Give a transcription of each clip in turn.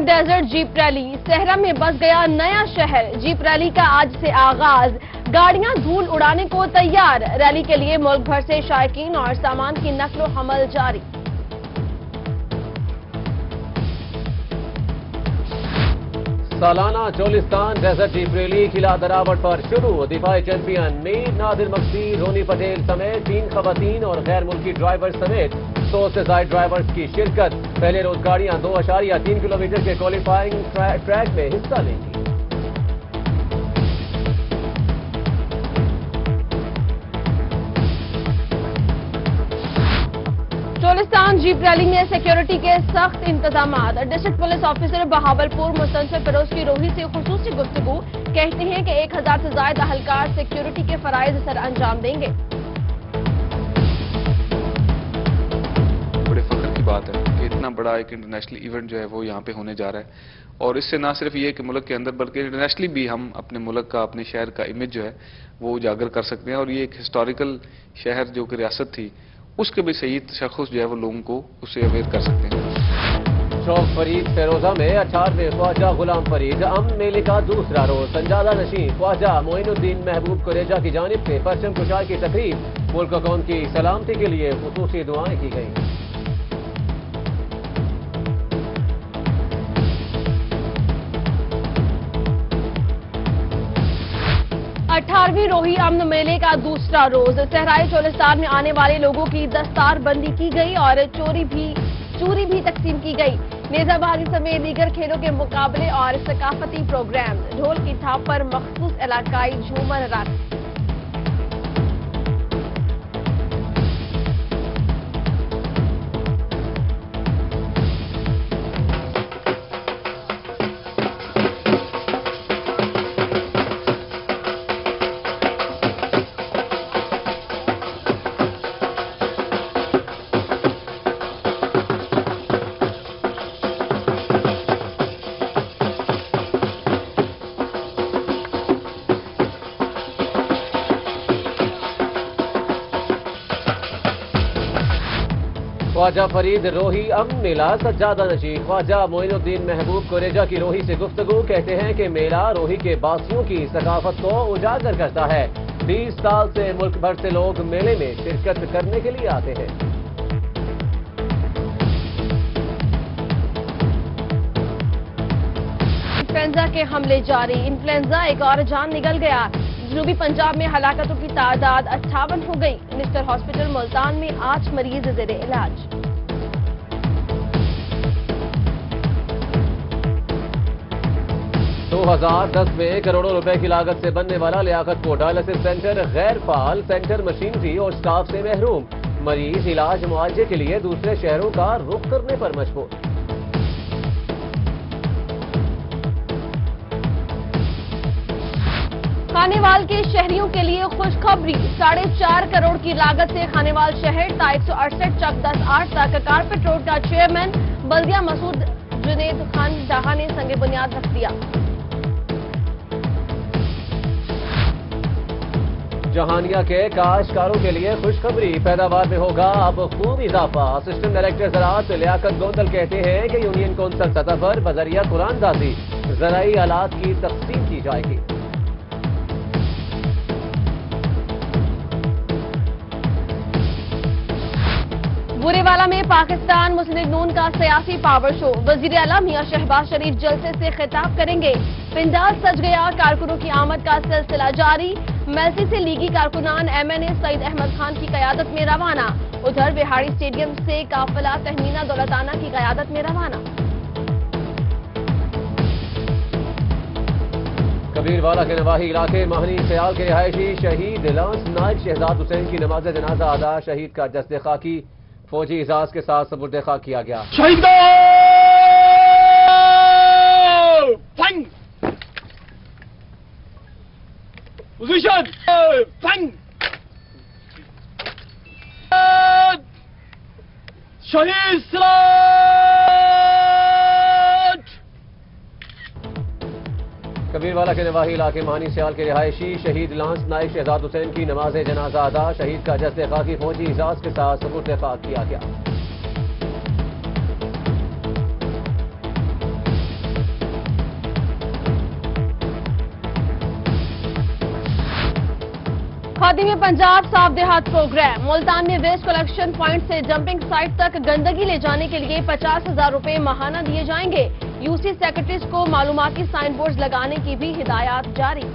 Cholistan desert jeep rally, सहरा में बस गया नया शहर। जीप रैली का आज से आगाज, गाड़ियां धूल उड़ाने को तैयार। रैली के लिए मुल्क भर से शायकीन और सामान की नक्लो हमल जारी। सालाना चौलिस्तान डेजर्ट जीप रैली किला दरावट पर शुरू। दिफाई चैंपियन मीर नादिर मक्सी, रोनी पटेल समेत 3 खवातीन और गैर मुल्की ड्राइवर समेत 100 से ज्यादा ड्राइवर्स की शिरकत। पहले रोज गाड़ियां 2.3 किलोमीटर के क्वालिफाइंग ट्रैक में हिस्सा लेंगी। चौलिस्तान जीप रैली में सिक्योरिटी के सख्त इंतजाम। District police officer Bahawalpur Mustanfar Feroz की रोही से खुसूसी गुफ्तगू, कहते हैं कि 1000 से ज्यादा अहलकार सिक्योरिटी के फराइज सर अंजाम देंगे। बड़े फख्र की बात है कि इतना बड़ा एक इंटरनेशनल इवेंट जो है वो यहाँ पे होने जा रहा है, और इससे ना सिर्फ ये कि मुल्क के अंदर बल्कि इंटरनेशनली भी हम अपने मुल्क का, अपने शहर का इमेज जो है वो उजागर कर सकते हैं। और ये एक हिस्टोरिकल शहर जो कि रियासत थी, उसके भी सही तशख़्ख़ुस जो है वो लोगों को उससे अवेयर कर सकते हैं। चौक फरीद फेरोजा में 18वें ख्वाजा गुलाम फरीद अमन मेले का दूसरा रोज। संजादा नशीं ख्वाजा मोइनुद्दीन महबूब कुरेजा की जानिब से परचम कुशाई की तकरीब। मुल्क कौम की सलामती के लिए खुसूसी दुआएं की गई। 18वीं रोही अमन मेले का दूसरा रोज। सहराई चौलिस्तान में आने वाले लोगों की दस्तार बंदी की गई और चूरी भी तकसीम की गई। नेजाबाजी समेत दीगर खेलों के मुकाबले और सकाफती प्रोग्राम। ढोल की थाप पर मखसूस इलाकाई झूमर रात। ख्वाजा फरीद रोही अमन मेला। सज्जादा नशीं ख्वाजा मोइनुद्दीन महबूब कुरेजा की रोही से गुफ्तगू, कहते हैं कि मेला रोही के बासियों की सकाफत को उजागर करता है। 20 साल से मुल्क भर से लोग मेले में शिरकत करने के लिए आते हैं। इन्फ्लुएंजा के हमले जारी। इन्फ्लुएंजा एक और जान निकल गया। जनूबी पंजाब में हलाकतों की तादाद 58 हो गई। मिनिस्टर हॉस्पिटल मुल्तान में 8 मरीज ज़ेरे इलाज। दो 2010 में करोड़ों रुपए की लागत से बनने वाला लियाकतपुर डायलिसिस सेंटर गैर फाल। सेंटर मशीनरी और स्टाफ से महरूम। मरीज इलाज मुआवजे के लिए दूसरे शहरों का रुख करने पर मजबूर। खानेवाल के शहरियों के लिए खुशखबरी। 4.5 करोड़ की लागत से खानेवाल शहर ता 168 चक 10-8 तक कारपेट रोड का चेयरमैन बल्दिया मसूद जुनेद खान डाहा ने संगे बुनियाद रख दिया। जहानिया के काश्तकारों के लिए खुशखबरी। पैदावार में होगा अब खूब इजाफा। असिस्टेंट डायरेक्टर ज़राअत लियाकत गोंदल कहते हैं कि यूनियन कौंसिल सतह पर बजरिया कुरानदाजी ज़राई आलात की तकसीम की जाएगी। बुरेवाला में पाकिस्तान मुस्लिम लीग नून का सियासी पावर शो। वजीर आला मियां शहबाज शरीफ जलसे से खिताब करेंगे। पिंडाल सज गया, कारकुनों की आमद का सिलसिला जारी। मेलसी से लीगी कारकुनान MNA सईद अहमद खान की क़यादत में रवाना। उधर बिहाड़ी स्टेडियम से काफिला तहमीना दौलताना की क़यादत में रवाना। कबीरवाला के नवाही इलाके महनी सयाल के रिहायशी शहीद लांस नायक शहजाद हुसैन की नमाज जनाजा अदा। शहीद का जस्द खाकी फौजी एजाज के साथ सबुर्द खाक किया गया। शहीद पोजीशन शहीद कबीरवाला के नवाही इलाके मानी सयाल के रिहायशी शहीद लांस नायक शहजाद हुसैन की नमाज जनाजा अदा। शहीद का जस्द खाकी फौजी एजाज के साथ सबुर्द खाक किया गया। आबादी में पंजाब साफ देहात प्रोग्राम। मुल्तान में वेस्ट कलेक्शन पॉइंट से डंपिंग साइट तक गंदगी ले जाने के लिए 50,000 रुपए माहाना दिए जाएंगे। यूसी सेक्रेटरीज को मालूमाती साइन बोर्ड लगाने की भी हिदायत जारी।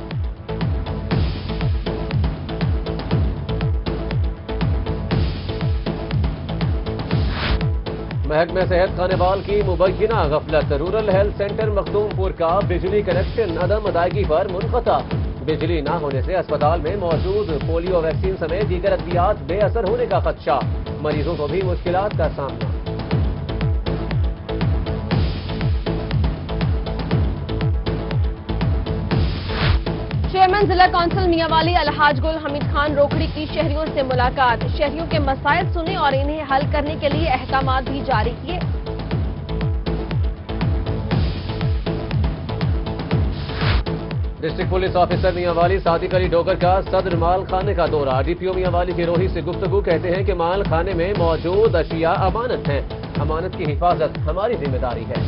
महकमे सेहत खानेवाल की मुबैना गफलत। रूरल हेल्थ सेंटर मखदूमपुर का बिजली कनेक्शन अदम अदायगी पर मुनक़ता। बिजली न होने से अस्पताल में मौजूद पोलियो वैक्सीन समेत दीगर अद्वियात बेअसर होने का खदशा। मरीजों को भी मुश्किलात का सामना। चेयरमैन जिला कौंसिल मियांवाली अलहाज गुल हमीद खान रोखड़ी की शहरियों से मुलाकात। शहरियों के मसाइल सुने और इन्हें हल करने के लिए अहकामात भी जारी किए। District police officer Mianwali Sadiq Ali Dogar का सदर माल खाने का दौरा। डीपीओ मियांवाली के रोही से गुफ्तगू। कहते हैं कि माल खाने में मौजूद अशिया अमानत हैं। अमानत की हिफाजत हमारी जिम्मेदारी है।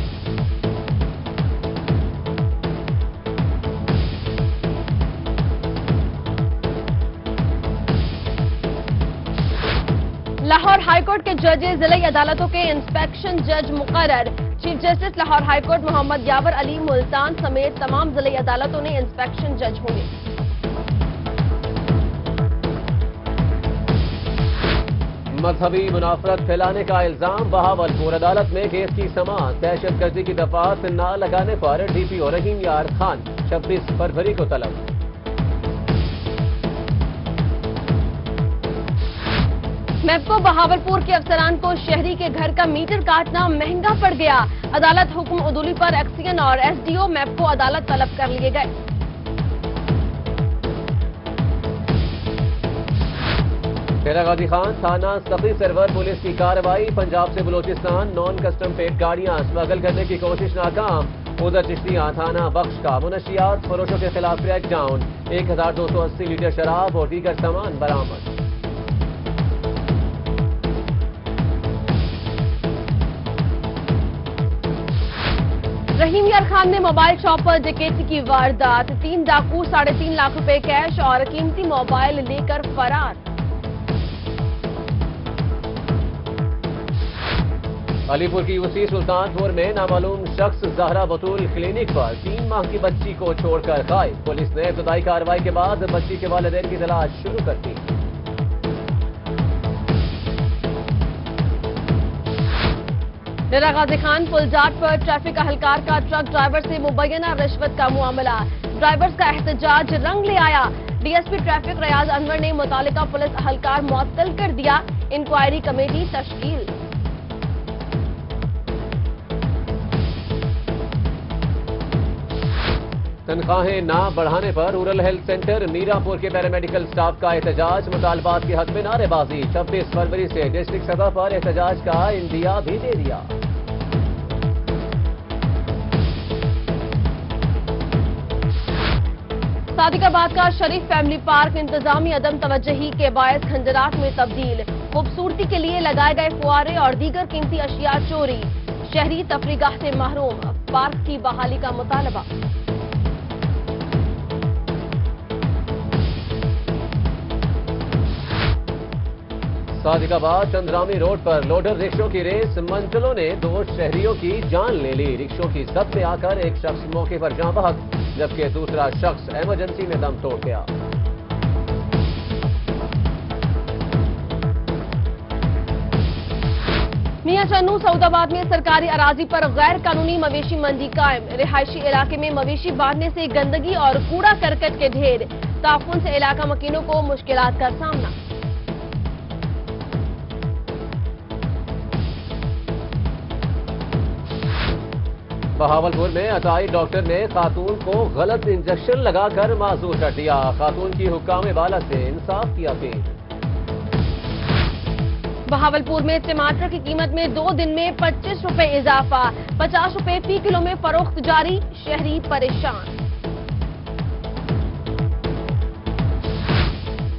लाहौर हाईकोर्ट के जजेस जिला अदालतों के इंस्पेक्शन जज मुकर्रर। Chief justice Lahore high court Mohammad Yawar Ali Multan समेत तमाम जिला अदालतों ने इंस्पेक्शन जज होंगे। मजहबी मुनाफरत फैलाने का इल्जाम। बहावलपुर अदालत में केस की समाअत। दहशतगर्दी की दफात न लगाने पर डीपीओ रहीम यार खान 26 फरवरी को तलब। मैप्को बहावलपुर के अफसरान को शहरी के घर का मीटर काटना महंगा पड़ गया। अदालत हुक्म उदूली पर एक्सीएन और एसडीओ मैप्को अदालत तलब कर लिए गए। डेरा गाजी खान थाना सफी सरवर पुलिस की कार्रवाई। पंजाब से बलोचिस्तान नॉन कस्टम पेट गाड़ियां स्मगल करने की कोशिश नाकाम। उधर चिश्तियां थाना बख्श का मुनशियात फरोशों के खिलाफ क्रैकडाउन। 1280 लीटर शराब और दीगर सामान बरामद। रहीम यार खान ने मोबाइल शॉप पर डकैती की वारदात। 3 डाकू 3.5 लाख रुपए कैश और कीमती मोबाइल लेकर फरार। अलीपुर की यूसी सुल्तानपुर में नामालूम शख्स जहरा बतूल क्लिनिक पर 3 माह की बच्ची को छोड़कर गायब। पुलिस ने इब्तदाई कार्रवाई के बाद बच्ची के वालिदैन की तलाश शुरू कर दी। डेरा गाजी खान पुलजाट पर ट्रैफिक अहलकार का ट्रक ड्राइवर से मुबैना रिश्वत का मामला। ड्राइवर्स का एहतजाज रंग ले आया। डीएसपी ट्रैफिक रियाज अनवर ने मुतालिका पुलिस अहलकार मुअत्तल कर दिया। Inquiry committee तश्कील। तनख्वाहें ना बढ़ाने पर रूरल हेल्थ सेंटर मीरापुर के पैरामेडिकल स्टाफ का एहतजाज। मुतालबात के हक में नारेबाजी। 26 फरवरी से डिस्ट्रिक्ट सतह पर एहतजाज का इंदिया भी दे दिया। सादिकाबाद का शरीफ फैमिली पार्क इंतजामी अदम तवज्जही के बायस खंजरात में तब्दील। खूबसूरती के लिए लगाए गए फुआरे और दीगर कीमती अशिया चोरी। शहरी तफरीगाह से महरूम। पार्क की बहाली का मुतालबा। सादिकाबाद चंद्रामी रोड पर लोडर रिक्शों की रेस। मंचलों ने 2 शहरियों की जान ले ली। रिक्शों की जद में आकर एक शख्स मौके पर जान बहक, जबकि दूसरा शख्स इमरजेंसी में दम तोड़ गया। मियां चन्नू सऊदाबाद में सरकारी अराजी पर गैर कानूनी मवेशी मंडी कायम। रिहायशी इलाके में मवेशी बांधने से गंदगी और कूड़ा करकट के ढेर। ताफुन से इलाका मकीनों को मुश्किलात का सामना। बहावलपुर में अताई डॉक्टर ने खातून को गलत इंजेक्शन लगाकर माजूर कर दिया। खातून की हुक्काम बाला से इंसाफ की अपील। बहावलपुर में टमाटर की कीमत में 2 दिन में 25 रुपए इजाफा। 50 रुपए फी किलो में फरोख्त जारी। शहरी परेशान।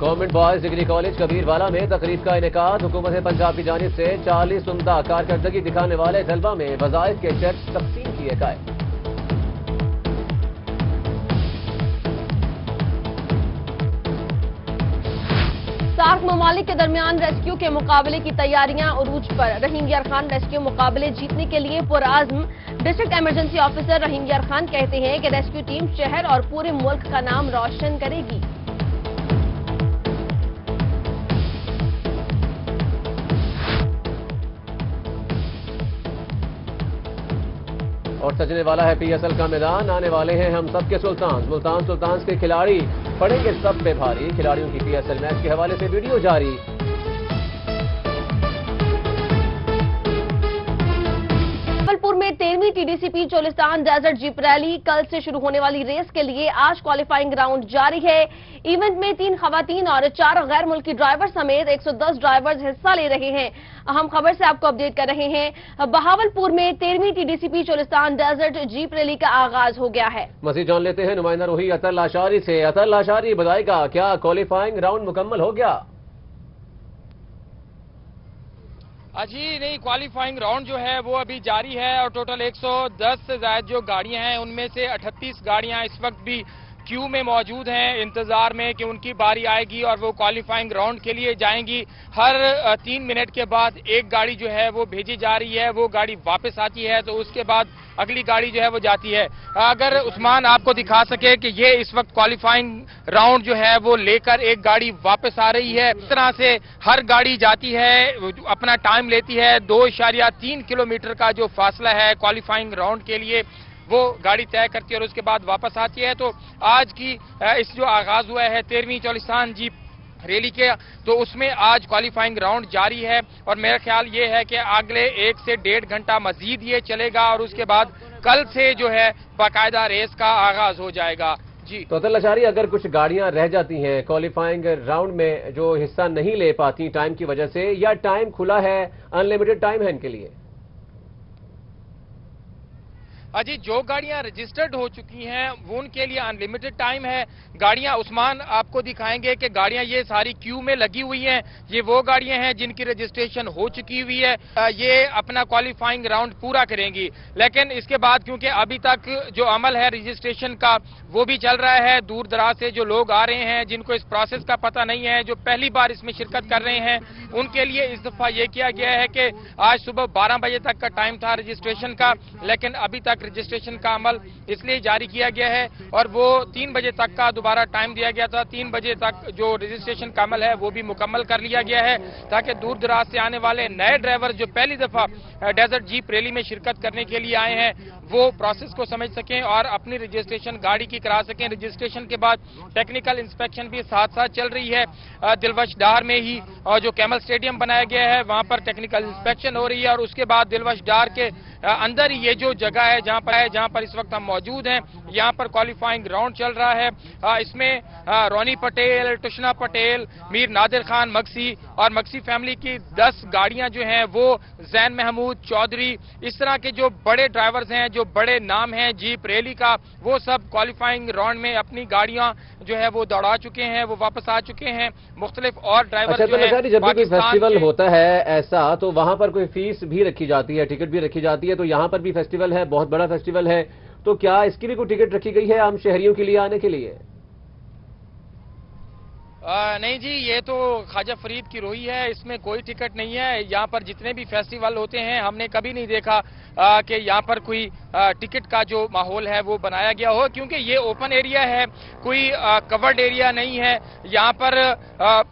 Government boys degree college Kabirwala में तकरीब का इनेकाद। हुकूमत पंजाब की जानिब से 40 उम्दा कारकर्दगी दिखाने वाले तलबा में वज़ाइफ के चेक तकसीम किए गए। सार्क ममालिक के दरमियान रेस्क्यू के मुकाबले की तैयारियां उरूज पर। रहीम यार खान रेस्क्यू मुकाबले जीतने के लिए पुरआज़्म। डिस्ट्रिक्ट इमरजेंसी ऑफिसर रहीम यार खान कहते हैं कि रेस्क्यू टीम शहर और पूरे मुल्क का नाम रोशन करेगी। और सजने वाला है पीएसएल का मैदान, आने वाले हैं हम सबके सुल्तान। मुल्तान सुल्तान्स के खिलाड़ी पड़ेंगे सब पे भारी। खिलाड़ियों की पीएसएल मैच के हवाले से वीडियो जारी। जबलपुर में 13वीं TDCP Cholistan desert jeep rally कल से शुरू होने वाली रेस के लिए आज क्वालिफाइंग राउंड जारी है। इवेंट में 3 खवातीन और 4 गैर मुल्की ड्राइवर समेत 110 ड्राइवर्स हिस्सा ले रहे हैं। अहम खबर से आपको अपडेट कर रहे हैं। बहावलपुर में 13वीं TDCP Cholistan desert jeep rally का आगाज हो गया है। मजीद जान लेते हैं नुमाइंदा रूही अतर लाशारी से। अतर लाशारी बताएगा, क्या क्वालिफाइंग राउंड मुकम्मल हो गया? जी नहीं, क्वालिफाइंग राउंड जो है वो अभी जारी है और टोटल 110 से ज्यादा जो गाड़ियां हैं उनमें से 38 गाड़ियां इस वक्त भी क्यू में मौजूद हैं, इंतजार में कि उनकी बारी आएगी और वो क्वालिफाइंग राउंड के लिए जाएंगी। हर 3 मिनट के बाद एक गाड़ी जो है वो भेजी जा रही है, वो गाड़ी वापस आती है तो उसके बाद अगली गाड़ी जो है वो जाती है। अगर उस्मान आपको दिखा सके कि ये इस वक्त क्वालिफाइंग राउंड जो है वो लेकर एक गाड़ी वापस आ रही है। इस तरह से हर गाड़ी जाती है, अपना टाइम लेती है। 2.3 किलोमीटर का जो फासला है क्वालिफाइंग राउंड के लिए वो गाड़ी तय करती है और उसके बाद वापस आती है। तो आज की इस जो आगाज हुआ है 13वीं चोलिस्तान जीप रैली के, तो उसमें आज क्वालिफाइंग राउंड जारी है और मेरा ख्याल ये है कि अगले 1 से 1.5 घंटा मजीद ये चलेगा और उसके बाद कल से जो है बाकायदा रेस का आगाज हो जाएगा। जी तो अतर लाशारी, अगर कुछ गाड़ियां रह जाती हैं क्वालिफाइंग राउंड में जो हिस्सा नहीं ले पाती टाइम की वजह से, या टाइम खुला है, अनलिमिटेड टाइम है इनके लिए? जी जो गाड़ियां रजिस्टर्ड हो चुकी हैं वो उनके लिए अनलिमिटेड टाइम है। गाड़ियां उस्मान आपको दिखाएंगे कि गाड़ियां ये सारी क्यू में लगी हुई हैं। ये वो गाड़ियां हैं जिनकी रजिस्ट्रेशन हो चुकी हुई है, ये अपना क्वालिफाइंग राउंड पूरा करेंगी। लेकिन इसके बाद क्योंकि अभी तक जो अमल है रजिस्ट्रेशन का वो भी चल रहा है, दूर दराज से जो लोग आ रहे हैं जिनको इस प्रोसेस का पता नहीं है, जो पहली बार इसमें शिरकत कर रहे हैं, उनके लिए इस दफा ये किया गया है कि आज सुबह 12 बजे तक का टाइम था रजिस्ट्रेशन का, लेकिन अभी तक रजिस्ट्रेशन का अमल इसलिए जारी किया गया है और वो 3 बजे तक का दोबारा टाइम दिया गया था। 3 बजे तक जो रजिस्ट्रेशन का अमल है वो भी मुकम्मल कर लिया गया है ताकि दूर दराज से आने वाले नए ड्राइवर जो पहली दफा डेजर्ट जीप रैली में शिरकत करने के लिए आए हैं वो प्रोसेस को समझ सकें और अपनी रजिस्ट्रेशन गाड़ी की करा सकें। रजिस्ट्रेशन के बाद टेक्निकल इंस्पेक्शन भी साथ साथ चल रही है। दिलवश डार में ही जो कैमल स्टेडियम बनाया गया है वहां पर टेक्निकल इंस्पेक्शन हो रही है और उसके बाद दिलवश डार के अंदर ही ये जो जगह है जहां पर इस वक्त हम मौजूद हैं, यहाँ पर क्वालिफाइंग राउंड चल रहा है। इसमें रोनी पटेल, तुशना पटेल, मीर नादिर खान मक्सी और मक्सी फैमिली की 10 गाड़ियां जो हैं वो जैन महमूद चौधरी, इस तरह के जो बड़े ड्राइवर्स हैं, जो बड़े नाम हैं जीप रैली का, वो सब क्वालिफाइंग राउंड में अपनी गाड़ियां जो है वो दौड़ा चुके हैं, वो वापस आ चुके हैं। मुख्तलिफ और ड्राइवर जब भी कोई फेस्टिवल होता है ऐसा तो वहां पर कोई फीस भी रखी जाती है, टिकट भी रखी जाती है, तो यहाँ पर भी फेस्टिवल है, बहुत बड़ा फेस्टिवल है, तो क्या इसकी भी कोई टिकट रखी गई है आम शहरियों के लिए आने के लिए? नहीं जी, ये तो ख्वाजा फरीद की रोही है, इसमें कोई टिकट नहीं है। यहाँ पर जितने भी फेस्टिवल होते हैं हमने कभी नहीं देखा कि यहाँ पर कोई टिकट का जो माहौल है वो बनाया गया हो, क्योंकि ये ओपन एरिया है, कोई कवर्ड एरिया नहीं है। यहाँ पर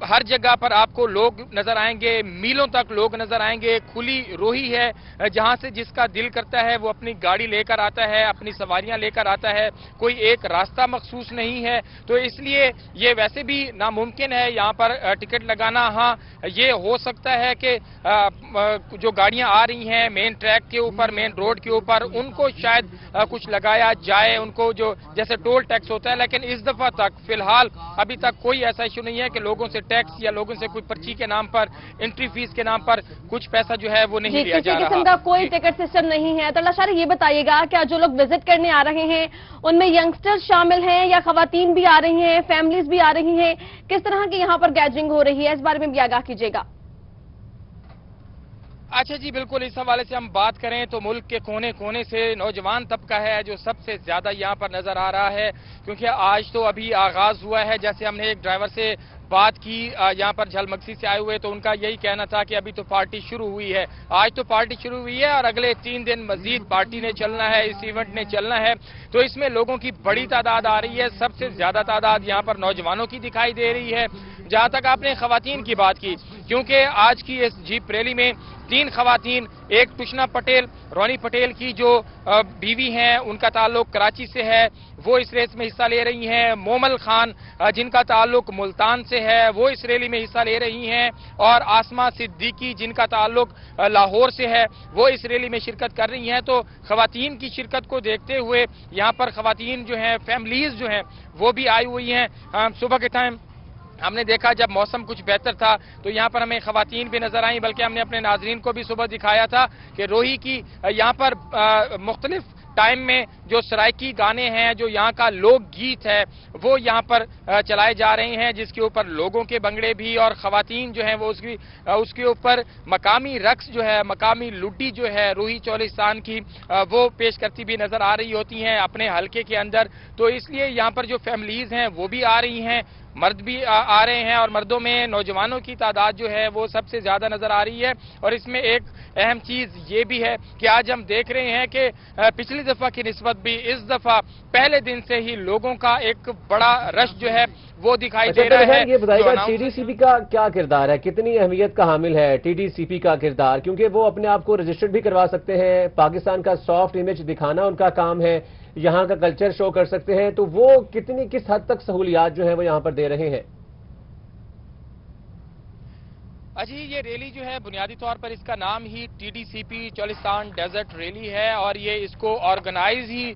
हर जगह पर आपको लोग नजर आएंगे, मीलों तक लोग नजर आएंगे। खुली रोही है, जहाँ से जिसका दिल करता है वो अपनी गाड़ी लेकर आता है, अपनी सवारियां लेकर आता है, कोई एक रास्ता मखसूस नहीं है। तो इसलिए ये वैसे भी नामुमकिन है यहाँ पर टिकट लगाना। हाँ, ये हो सकता है कि जो गाड़ियां आ रही हैं मेन ट्रैक के ऊपर, मेन रोड के ऊपर, उनको शायद कुछ लगाया जाए, उनको जो जैसे टोल टैक्स होता है, लेकिन इस दफा तक फिलहाल अभी तक कोई ऐसा इशू नहीं है कि लोगों से टैक्स या लोगों से कोई पर्ची के नाम पर, एंट्री फीस के नाम पर कुछ पैसा जो है वो नहीं लिया जा रहा। किसी किस्म का कोई टिकट सिस्टम नहीं है। तो लाशारी ये बताइएगा, क्या जो लोग विजिट करने आ रहे हैं उनमें यंगस्टर्स शामिल हैं या खवातीन भी आ रही हैं, फैमिलीज भी आ रही हैं, किस तरह की यहाँ पर गैदरिंग हो रही है, इस बारे में भी आगाह कीजिएगा। अच्छा जी, बिल्कुल, इस हवाले से हम बात करें तो मुल्क के कोने कोने से नौजवान तबका है जो सबसे ज्यादा यहाँ पर नजर आ रहा है, क्योंकि आज तो अभी आगाज हुआ है। जैसे हमने एक ड्राइवर से बात की यहाँ पर झलमक्सी से आए हुए, तो उनका यही कहना था कि अभी तो पार्टी शुरू हुई है, आज तो पार्टी शुरू हुई है और अगले 3 दिन मजीद पार्टी ने चलना है, इस इवेंट ने चलना है। तो इसमें लोगों की बड़ी तादाद आ रही है, सबसे ज्यादा तादाद यहाँ पर नौजवानों की दिखाई दे रही है। जहां तक आपने खवातीन की बात की, क्योंकि आज की इस जीप रैली में 3 खवातीन, एक तुष्ना पटेल, रोनी पटेल की जो बीवी हैं, उनका ताल्लुक कराची से है, वो इस रेस में हिस्सा ले रही हैं। मोमल खान जिनका ताल्लुक मुल्तान से है, वो इस रैली में हिस्सा ले रही हैं। और आसमा सिद्दीकी जिनका ताल्लुक लाहौर से है, वो इस रैली में शिरकत कर रही हैं। तो खवातीन की शिरकत को देखते हुए यहाँ पर खवातीन जो हैं, फैमिलीज जो हैं, वो भी आई हुई हैं। सुबह के टाइम हमने देखा जब मौसम कुछ बेहतर था तो यहाँ पर हमें खवातीन भी नजर आई, बल्कि हमने अपने नाजरीन को भी सुबह दिखाया था कि रोही की यहाँ पर मुख्तलिफ टाइम में जो सराइकी गाने हैं, जो यहाँ का लोक गीत है, वो यहाँ पर चलाए जा रहे हैं, जिसके ऊपर लोगों के भंगड़े भी और खवातीन जो हैं वो उसके ऊपर मकामी रक्स जो है, मकामी लुड्डी जो है रोही चोलिस्तान की, वो पेश करती भी नजर आ रही होती हैं अपने हलके के अंदर। तो इसलिए यहाँ पर जो फैमिलीज हैं वो भी आ रही हैं, मर्द भी आ रहे हैं, और मर्दों में नौजवानों की तादाद जो है वो सबसे ज्यादा नजर आ रही है। और इसमें एक अहम चीज ये भी है कि आज हम देख रहे हैं कि पिछली दफा की निस्बत भी इस दफा पहले दिन से ही लोगों का एक बड़ा रश जो है वो दिखाई दे रहा है। ये बताइएगा टीडीसीपी का क्या किरदार है, कितनी अहमियत का हामिल है टीडीसीपी का किरदार, क्योंकि वो अपने आप को रजिस्टर्ड भी करवा सकते हैं, पाकिस्तान का सॉफ्ट इमेज दिखाना उनका काम है, यहाँ का कल्चर शो कर सकते हैं, तो वो किस हद तक सहूलियात जो है वो यहाँ पर दे रहे हैं? अजी ये रैली जो है बुनियादी तौर पर इसका नाम ही टीडीसीपी चोलिस्तान डेजर्ट रैली है, और ये इसको ऑर्गेनाइज ही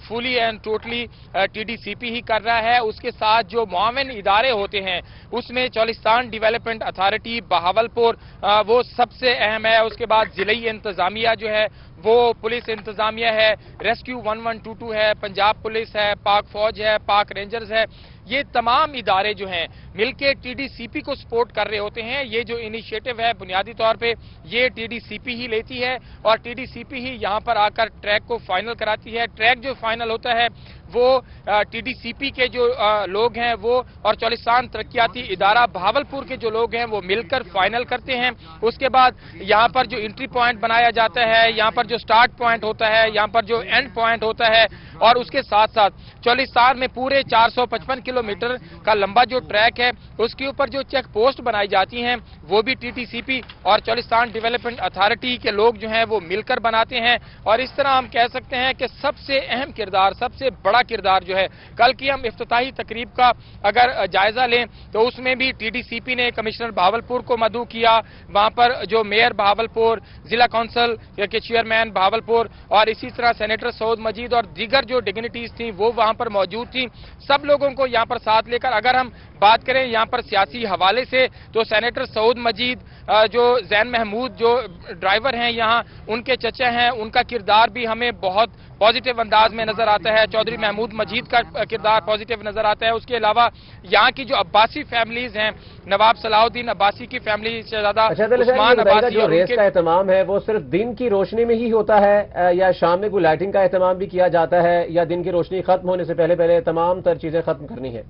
फुली एंड टोटली टीडीसीपी ही कर रहा है। उसके साथ जो मुआविन इदारे होते हैं उसमें चोलिस्तान डेवलपमेंट अथॉरिटी बहावलपुर वो सबसे अहम है। उसके बाद जिलाई इंतजामिया जो है वो पुलिस इंतजामिया है, रेस्क्यू 1122 है, पंजाब पुलिस है, पाक फौज है, पाक रेंजर्स है, ये तमाम इदारे जो हैं मिलके टीडीसीपी को सपोर्ट कर रहे होते हैं। ये जो इनिशिएटिव है बुनियादी तौर पे ये टीडीसीपी ही लेती है, और टीडीसीपी ही यहाँ पर आकर ट्रैक को फाइनल कराती है। ट्रैक जो फाइनल होता है वो टीडीसीपी के जो लोग हैं वो और चोलिस्तान तरक्याती इदारा बहावलपुर के जो लोग हैं वो मिलकर फाइनल करते हैं। उसके बाद यहाँ पर जो एंट्री पॉइंट बनाया जाता है, यहाँ पर जो स्टार्ट पॉइंट होता है, यहाँ पर जो एंड पॉइंट होता है, और उसके साथ साथ चोलिस्तान में पूरे 455 किलोमीटर का लंबा जो ट्रैक है उसके ऊपर जो चेक पोस्ट बनाई जाती हैं वो भी टीडीसीपी और चोलिस्तान डेवलपमेंट अथॉरिटी के लोग जो हैं वो मिलकर बनाते हैं। और इस तरह हम कह सकते हैं कि सबसे अहम किरदार, सबसे बड़ा किरदार जो है, कल की हम इफ्तिताही तकरीब का अगर जायजा लें तो उसमें भी टीडीसीपी ने कमिश्नर बहावलपुर को मदऊ किया, वहां पर जो मेयर बहावलपुर, जिला काउंसिल के चेयरमैन बहावलपुर और इसी तरह सेनेटर सऊद मजीद और दीगर जो डिग्निटीज थी वो वहां पर मौजूद थी। सब लोगों को यहाँ पर साथ लेकर अगर हम बात करें यहाँ पर सियासी हवाले से तो सेनेटर सऊद मजीद जो जैन महमूद जो ड्राइवर हैं यहाँ उनके चचा हैं, उनका किरदार भी हमें बहुत पॉजिटिव अंदाज में नजर आता है। चौधरी महमूद मजीद का किरदार पॉजिटिव नजर आता है। उसके अलावा यहाँ की जो अब्बासी फैमिलीज हैं, नवाब सलाउद्दीन अब्बासी की फैमिली, शहजादा उस्मान अब्बासी, जो रेस का एहतमाम है वो सिर्फ दिन की रोशनी में ही होता है या शाम में कोई लाइटिंग का एहतमाम भी किया जाता है, या दिन की रोशनी खत्म होने से पहले तमाम तर चीजें खत्म करनी है?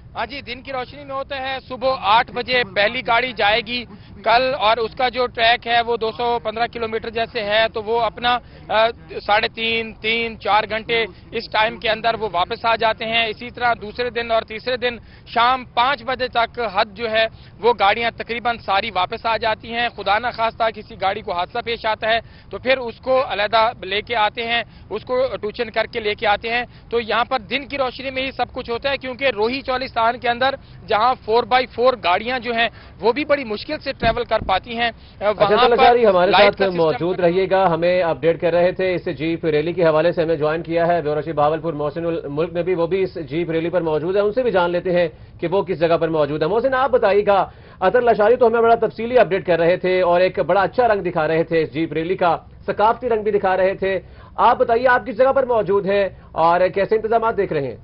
हाँ जी, दिन की रोशनी में होता है। सुबह 8 बजे पहली गाड़ी जाएगी कल, और उसका जो ट्रैक है वो 215 किलोमीटर जैसे है, तो वो अपना 3.5-4 घंटे इस टाइम के अंदर वो वापस आ जाते हैं। इसी तरह दूसरे दिन और तीसरे दिन शाम 5 बजे तक हद जो है वो गाड़ियां तकरीबन सारी वापस आ जाती हैं। खुदा न खास्ता किसी गाड़ी को हादसा पेश आता है तो फिर उसको अलहदा लेके आते हैं, उसको ट्यूशन करके लेके आते हैं। तो यहाँ पर दिन की रोशनी में ही सब कुछ होता है, क्योंकि रोही चोलिस्तान के अंदर जहाँ 4x4 गाड़ियां जो हैं वो भी बड़ी मुश्किल से ट्रेवल कर पाती हैं। वहां पर हमारे साथ मौजूद रहिएगा, हमें अपडेट कर रहे थे इस जीप रैली के हवाले से। हमें ज्वाइन किया है ब्यूरो चीफ बहावलपुर मोहसिन मुल्क ने भी, वो भी इस जीप रैली पर मौजूद है, उनसे भी जान लेते हैं कि वो किस जगह पर मौजूद है। मोहसिन, आप बताइएगा, अतर लशारी तो हमें बड़ा तफसीली अपडेट कर रहे थे और एक बड़ा अच्छा रंग दिखा रहे थे इस जीप रैली का, सकाफती रंग भी दिखा रहे थे। आप बताइए आप किस जगह पर मौजूद हैं और कैसे इंतजाम देख रहे हैं?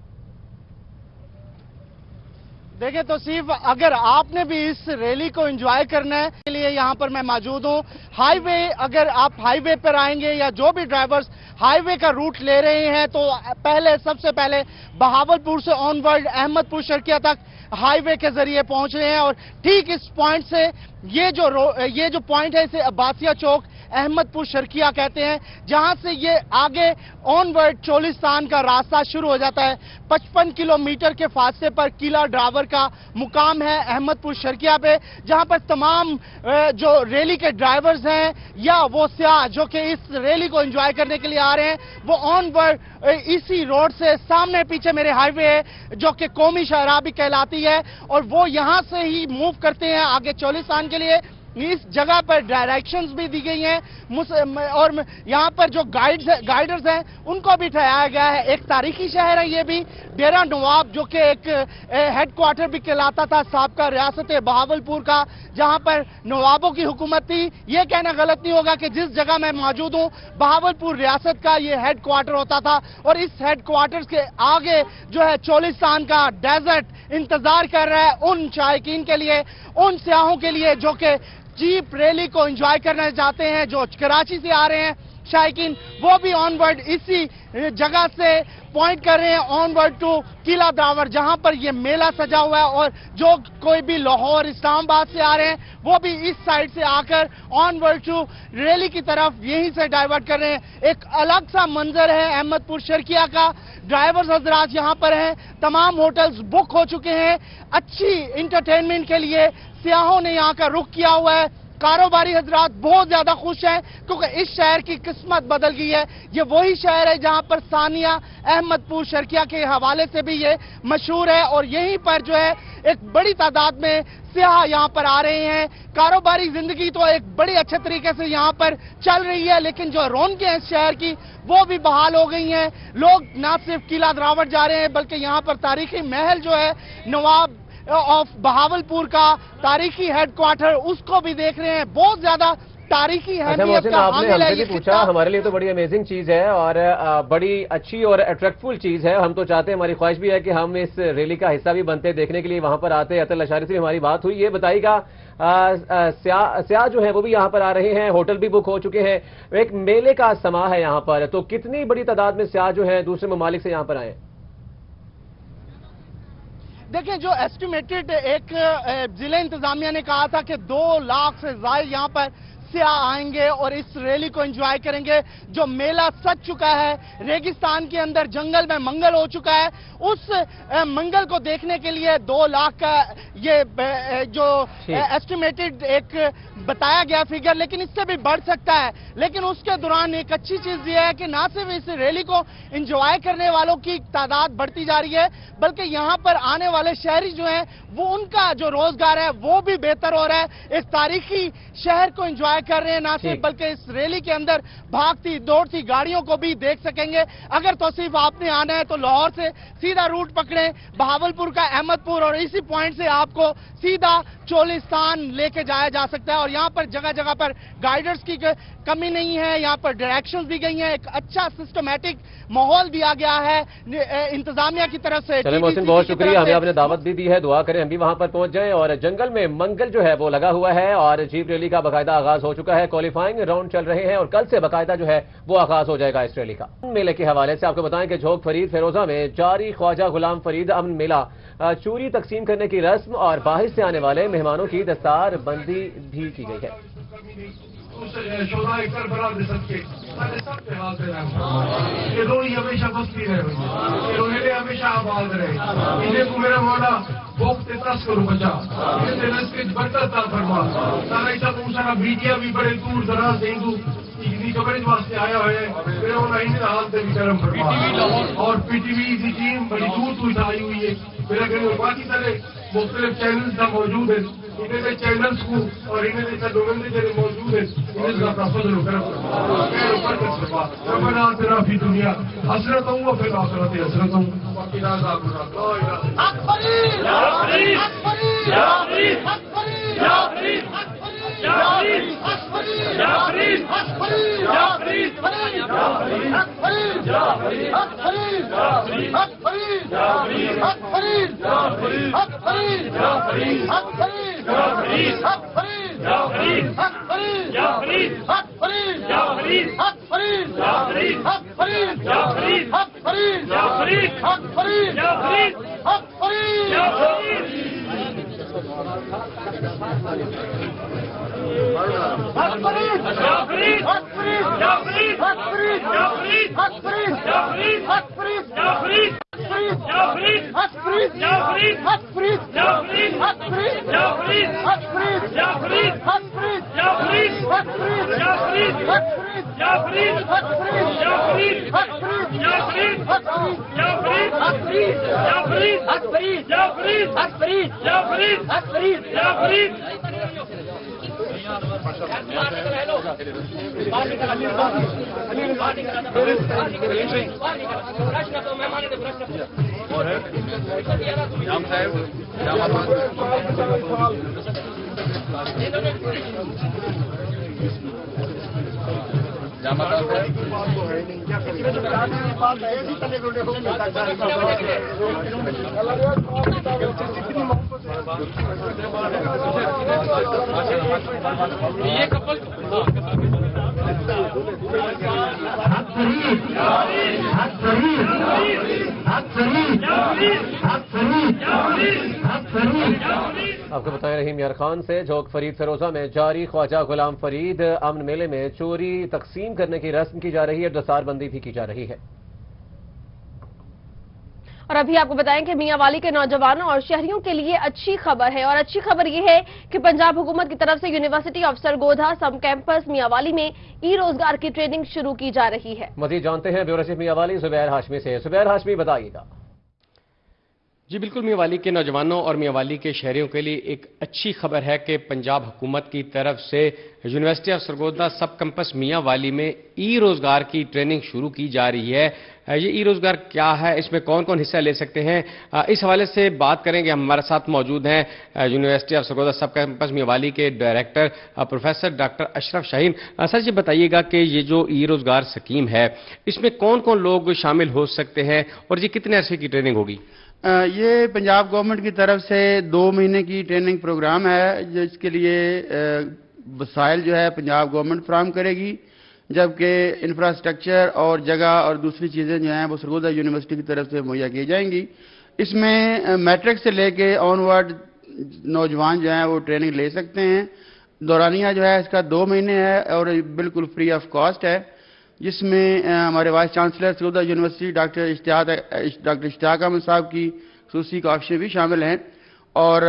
دیکھیں توصیف، اگر آپ نے بھی اس ریلی کو انجوائے کرنا ہے کے لیے یہاں پر میں موجود ہوں. ہائی وے، اگر آپ ہائی وے پر آئیں گے یا جو بھی ڈرائیورز ہائی وے کا روٹ لے رہے ہیں تو سب سے پہلے بہاولپور سے آن ورڈ احمد پور شرقیہ تک ہائی وے کے ذریعے پہنچ رہے ہیں. اور ٹھیک اس پوائنٹ سے یہ جو پوائنٹ ہے اسے عباسیہ چوک احمد پور شرقیہ کہتے ہیں، جہاں سے یہ آگے آن ورڈ چولستان کا راستہ شروع ہو جاتا ہے. 55 کلومیٹر کے فاصلے پر قلعہ ڈراور کا مقام ہے احمد پور شرقیہ پہ، جہاں پر تمام جو ریلی کے ڈرائیورز ہیں یا وہ سیاح جو کہ اس ریلی کو انجوائے کرنے کے لیے آ رہے ہیں، وہ آن ورڈ اسی روڈ سے سامنے پیچھے میرے ہائی وے ہے جو کہ قومی شاہراہ بھی کہلاتی ہے، اور وہ یہاں سے ہی موو کرتے ہیں آگے چولستان کے لیے. اس جگہ پر ڈائریکشنز بھی دی گئی ہیں اور یہاں پر جو گائیڈرز ہیں ان کو بھی ٹھہرایا گیا ہے. ایک تاریخی شہر ہے یہ بھی، ڈیرہ نواب، جو کہ ایک ہیڈ کوارٹر بھی کہلاتا تھا سابقہ ریاست بہاولپور کا، جہاں پر نوابوں کی حکومت تھی. یہ کہنا غلط نہیں ہوگا کہ جس جگہ میں موجود ہوں بہاولپور ریاست کا یہ ہیڈ کوارٹر ہوتا تھا، اور اس ہیڈ کوارٹرز کے آگے جو ہے چولستان کا ڈیزرٹ انتظار کر رہا ہے ان شائقین کے لیے، ان سیاحوں کے لیے جو کہ جیپ ریلی کو انجوائے کرنا چاہتے ہیں، جو کراچی سے آ رہے ہیں شائقین، وہ بھی آن ورڈ اسی جگہ سے پوائنٹ کر رہے ہیں آن ورڈ ٹو قلعہ دراور، جہاں پر یہ میلہ سجا ہوا ہے. اور جو کوئی بھی لاہور، اسلام آباد سے آ رہے ہیں وہ بھی اس سائڈ سے آ کر آن ورڈ ٹو ریلی کی طرف یہیں سے ڈائیورٹ کر رہے ہیں. ایک الگ سا منظر ہے احمد پور شرقیہ کا. ڈرائیورز حضرات یہاں پر ہیں، تمام ہوٹلز بک ہو چکے ہیں اچھی انٹرٹینمنٹ کے لیے. سیاحوں نے یہاں کا رخ کیا ہوا ہے. کاروباری حضرات بہت زیادہ خوش ہیں کیونکہ اس شہر کی قسمت بدل گئی ہے. یہ وہی شہر ہے جہاں پر ثانیہ احمد پور شرقیہ کے حوالے سے بھی یہ مشہور ہے، اور یہیں پر جو ہے ایک بڑی تعداد میں سیاح یہاں پر آ رہے ہیں. کاروباری زندگی تو ایک بڑی اچھے طریقے سے یہاں پر چل رہی ہے، لیکن جو رونقیں ہیں اس شہر کی وہ بھی بحال ہو گئی ہیں. لوگ نہ صرف قلعہ دراوٹ جا رہے ہیں بلکہ یہاں پر تاریخی محل جو ہے نواب آف بہاولپور کا تاریخی ہیڈ کوارٹر، اس کو بھی دیکھ رہے ہیں. بہت زیادہ تاریخی اہمیت کا حامل ہے یہ پوچھا. ہمارے لیے تو بڑی امیزنگ چیز ہے اور بڑی اچھی اور اٹریکٹفل چیز ہے. ہم تو چاہتے ہیں، ہماری خواہش بھی ہے کہ ہم اس ریلی کا حصہ بھی بنتے، دیکھنے کے لیے وہاں پر آتے. عطل اشاری سے ہماری بات ہوئی. یہ بتائیے گا سیاح جو ہیں وہ بھی یہاں پر آ رہے ہیں، ہوٹل بھی بک ہو چکے ہیں، ایک میلے کا سما ہے یہاں پر، تو کتنی بڑی تعداد میں سیاح جو ہیں دوسرے ممالک سے یہاں پر آئے ہیں؟ دیکھیں، جو ایسٹیمیٹڈ ایک ضلع انتظامیہ نے کہا تھا کہ 2 لاکھ سے زائد یہاں پر سیاح آئیں گے اور اس ریلی کو انجوائے کریں گے. جو میلہ سج چکا ہے ریگستان کے اندر، جنگل میں منگل ہو چکا ہے، اس منگل کو دیکھنے کے لیے 2 لاکھ کا یہ جو ایسٹیمیٹڈ ایک بتایا گیا فگر، لیکن اس سے بھی بڑھ سکتا ہے. لیکن اس کے دوران ایک اچھی چیز یہ ہے کہ نہ صرف اس ریلی کو انجوائے کرنے والوں کی تعداد بڑھتی جا رہی ہے بلکہ یہاں پر آنے والے شہری جو ہیں وہ ان کا جو روزگار ہے وہ بھی بہتر ہو رہا ہے. اس تاریخی شہر کو انجوائے کر رہے ہیں نہ صرف بلکہ اس ریلی کے اندر بھاگتی دوڑتی گاڑیوں کو بھی دیکھ سکیں گے. اگر توصیف آپ نے آنا ہے تو لاہور سے سیدھا روٹ پکڑیں بہاولپور کا احمد پور، اور اسی پوائنٹ سے آپ کو سیدھا چولستان لے کے جایا جا سکتا ہے. اور یہاں پر جگہ جگہ پر گائیڈرز کی کمی نہیں ہے، یہاں پر ڈائریکشنز دی گئی ہیں، ایک اچھا سسٹمیٹک ماحول دیا گیا ہے انتظامیہ کی طرف سے. چلیں محسن، بہت شکریہ، ہمیں آپ نے دعوت بھی دی ہے. دعا کریں ہم بھی وہاں پر پہنچ جائیں. اور جنگل میں منگل جو ہے وہ لگا ہوا ہے اور جیپ ریلی کا باقاعدہ آغاز ہو چکا ہے. کوالیفائنگ راؤنڈ چل رہے ہیں اور کل سے باقاعدہ جو ہے وہ آغاز ہو جائے گا اس ریلی کا. میلے کے حوالے سے آپ کو بتائیں کہ جھوک فرید فیروزہ میں جاری خواجہ غلام فرید امن میلہ چوری تقسیم کرنے کی رسم اور باہر سے آنے والے مہمانوں کی دستار بندی بھی کی گئی ہے. یہ روئی ہمیشہ بستی رہے، یہ روحیلے ہمیشہ آباد رہے. انہیں کو میرا مولا بوکت ترس کرو بچا، انہیں سے رزق برکت عطا فرما. سارا ایسا پوچھنا بیٹیاں بھی بڑے دور دراز سے ہندو اتنی کورج واسطے آیا ہے، میرا مولا انہیں حال سے بھی کرم فرما. اور پی ٹی وی کی ٹیم بڑی دور تو آئی ہوئی ہے. میرا کہنے باقی سارے مختلف چینلز کا موجود ہے، انہیں سے چینلز کو اور انہیں سے ڈومنڈے جڑے موجود ہیں انہیں سے اپنا فضل و کرم فرما. خیر و برکت فرما. ربنا آتنا فی دنیا حسرتا و فی الآخرۃ حسرتا وقنا عذاب النار. حق فرید یا فرید، حق فرید یا فرید، حق فرید یا فرید، حق فرید یا فرید، حق فرید یا فرید، حق فرید یا فرید، حق فرید یا فرید، حق فرید یا فرید، حق فرید یا فرید، حق فرید हक फरीद, हक फरीद, हक फरीद, हक फरीद, हक फरीद, हक फरीद, हक फरीद, हक फरीद, हक फरीद, हक फरीद, हक फरीद। ये कपल आपको बताएं रहीम यार खान से जोग फरीद फिरोजा में जारी ख्वाजा गुलाम फरीद अमन मेले में चोरी तकसीम करने की रस्म की जा रही है, दस्तारबंदी भी की जा रही है। और अभी आपको बताएं कि मियांवाली के नौजवानों और शहरियों के लिए अच्छी खबर है, और अच्छी खबर यह है कि पंजाब हुकूमत की तरफ से यूनिवर्सिटी ऑफ सरगोधा सब कैंपस मियांवाली में ई रोजगार की ट्रेनिंग शुरू की जा रही है। मजीद जानते हैं ब्यूरो चीफ मियांवाली जुबैर हाशमी से। जुबैर हाशमी, बताइएगा। जी बिल्कुल, मियांवाली के नौजवानों और मियांवाली के शहरियों के लिए एक अच्छी खबर है कि पंजाब हुकूमत की तरफ से यूनिवर्सिटी ऑफ सरगोधा सब कैंपस मियांवाली में ई रोजगार की ट्रेनिंग शुरू की जा रही है। ये ई रोजगार क्या है, इसमें कौन कौन हिस्सा ले सकते हैं, इस हवाले से बात करेंगे। हमारे साथ मौजूद हैं यूनिवर्सिटी ऑफ सरगोधा सब कैंपस मियांवाली के director professor doctor Ashraf Shaheen. Sir ji बताइएगा कि ये जो ई रोजगार स्कीम है इसमें कौन कौन लोग शामिल हो सकते हैं और ये कितने अरसे की ट्रेनिंग होगी? ये पंजाब गवर्नमेंट की तरफ से 2 महीने की ट्रेनिंग प्रोग्राम है, जिसके लिए वसाइल जो है पंजाब गवर्नमेंट फराहम करेगी, जबकि इंफ्रास्ट्रक्चर और जगह और दूसरी चीज़ें जो हैं वो सरगोधा यूनिवर्सिटी की तरफ से मुहैया की जाएंगी। इसमें मैट्रिक से लेके ऑनवर्ड नौजवान जो हैं वो ट्रेनिंग ले सकते हैं। दौरानिया जो है इसका 2 महीने है और बिल्कुल फ्री ऑफ कॉस्ट है, जिसमें हमारे vice chancellor Sargodha university doctor Ishtiaq Ahmad साहब की खुसूसी काफिशें भी शामिल हैं, और